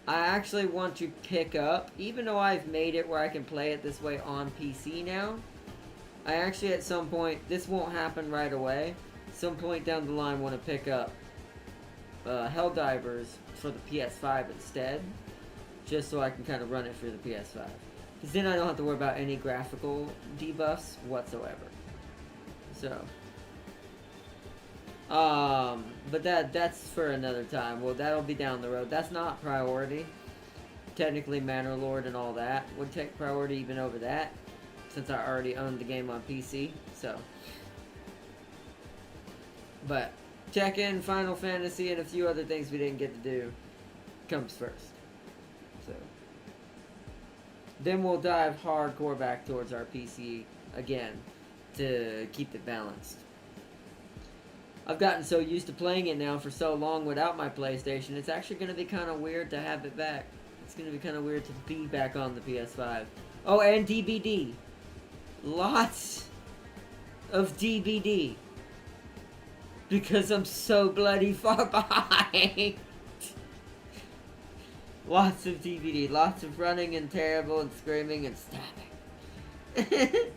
I actually want to pick up, even though I've made it where I can play it this way on PC now, I actually at some point, this won't happen right away, some point down the line want to pick up Helldivers for the PS5 instead, just so I can kind of run it through the PS5. Because then I don't have to worry about any graphical debuffs whatsoever. So. But that's for another time. Well, that'll be down the road. That's not priority. Technically, Manor Lord and all that would take priority even over that, since I already owned the game on PC. So. But Tekken, Final Fantasy, and a few other things we didn't get to do comes first. So. Then we'll dive hardcore back towards our PC again to keep it balanced. I've gotten so used to playing it now for so long without my PlayStation, it's actually going to be kind of weird to have it back. It's going to be kind of weird to be back on the PS5. Oh, and DBD. Lots of DBD. Because I'm so bloody far behind. Lots of DVD, lots of running and terrible and screaming and stabbing.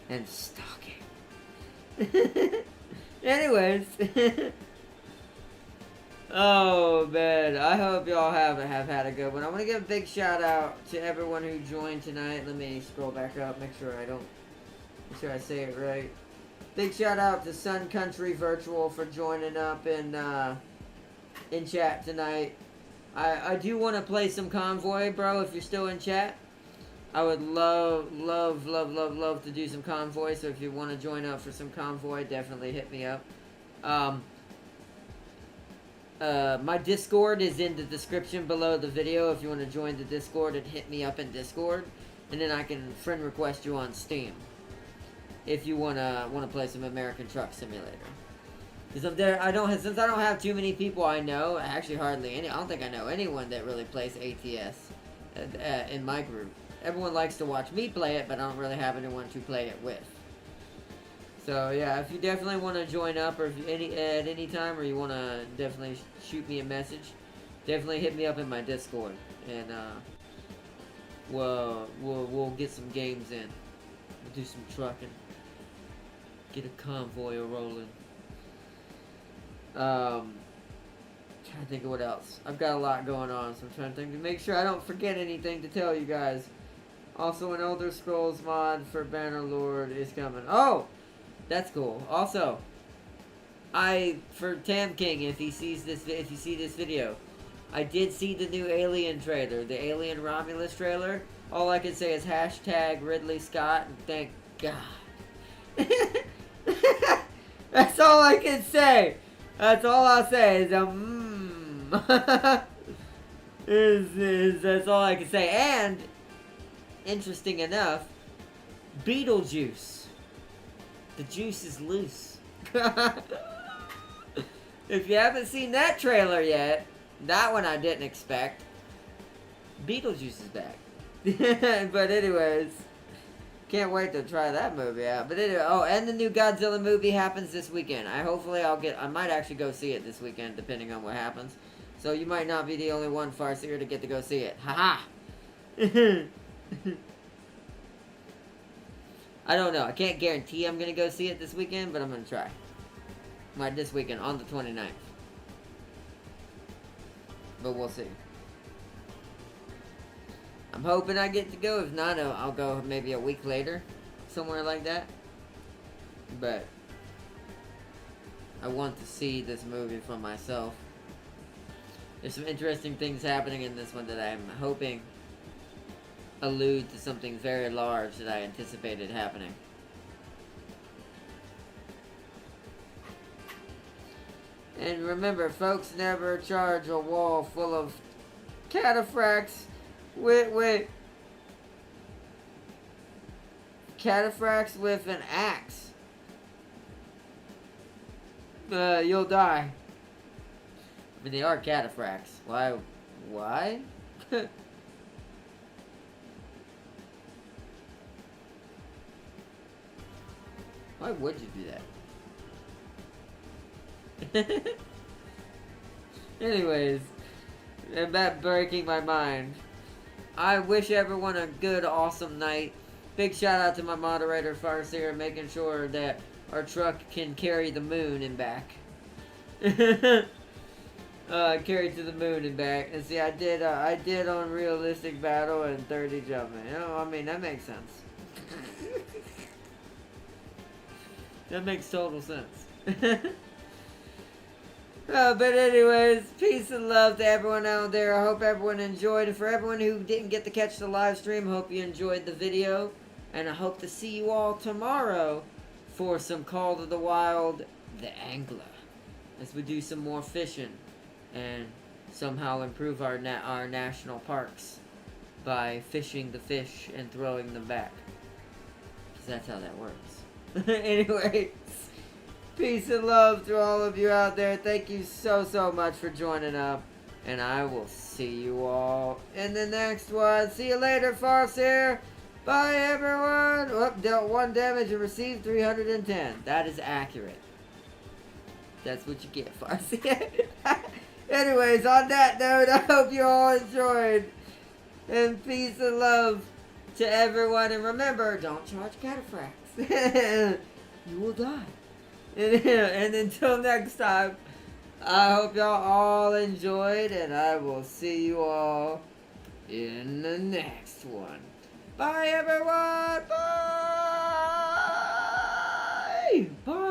And stalking. Anyways. Oh man, I hope y'all have had a good one. I want to give a big shout out to everyone who joined tonight. Let me scroll back up, make sure I say it right. Big shout out to Sun Country Virtual for joining up in chat tonight. I do want to play some Convoy, bro, if you're still in chat. I would love to do some Convoy, so if you want to join up for some Convoy, definitely hit me up. My Discord is in the description below the video if you want to join the Discord and hit me up in Discord. And then I can friend request you on Steam if you want to play some American Truck Simulator. Because since I don't have too many people I know, actually hardly any, I don't think I know anyone that really plays ATS in my group. Everyone likes to watch me play it, but I don't really have anyone to play it with. So yeah, if you definitely want to join up, or if at any time, or you want to definitely shoot me a message, definitely hit me up in my Discord, and we'll get some games in. We'll do some trucking, get a convoy rolling. Trying to think of what else. I've got a lot going on, so I'm trying to think to make sure I don't forget anything to tell you guys. Also, an Elder Scrolls mod for Bannerlord is coming. Oh, that's cool. Also, for Tam King, if you see this video, I did see the new Alien trailer, the Alien Romulus trailer. All I can say is hashtag Ridley Scott, and thank God. That's all I can say. That's all I'll say is that's all I can say. And interesting enough, Beetlejuice. The juice is loose. If you haven't seen that trailer yet, that one I didn't expect. Beetlejuice is back. But anyways, can't wait to try that movie out. But anyway, oh, and the new Godzilla movie happens this weekend. I might actually go see it this weekend, depending on what happens. So you might not be the only one farseer to get to go see it. Haha. I don't know. I can't guarantee I'm gonna go see it this weekend, but I'm gonna try. This weekend on the 29th. But we'll see. I'm hoping I get to go. If not, I'll go maybe a week later. Somewhere like that. But I want to see this movie for myself. There's some interesting things happening in this one that I'm hoping allude to something very large that I anticipated happening. And remember, folks, never charge a wall full of cataphracts with cataphracts with an axe. You'll die. I mean, they are cataphracts. Why? Why? Why would you do that? Anyways, and that breaking my mind. I wish everyone a good, awesome night. Big shout out to my moderator, Farseer, making sure that our truck can carry the moon and back. Carry to the moon and back. And see, I did on realistic battle and 30 jumping. You know, I mean, that makes sense. That makes total sense. But anyways, peace and love to everyone out there. I hope everyone enjoyed. And for everyone who didn't get to catch the live stream, I hope you enjoyed the video. And I hope to see you all tomorrow for some Call to the Wild, the Angler. As we do some more fishing and somehow improve our national parks by fishing the fish and throwing them back. Because that's how that works. Anyways, peace and love to all of you out there. Thank you so much for joining up. And I will see you all in the next one. See you later, Farseer. Bye, everyone. Whoop, dealt 1 damage and received 310. That is accurate. That's what you get, Farseer. Anyways, on that note, I hope you all enjoyed. And peace and love to everyone. And remember, don't charge cataphracts. You will die. And until next time, I hope y'all all enjoyed, and I will see you all in the next one. Bye, everyone. Bye. Bye.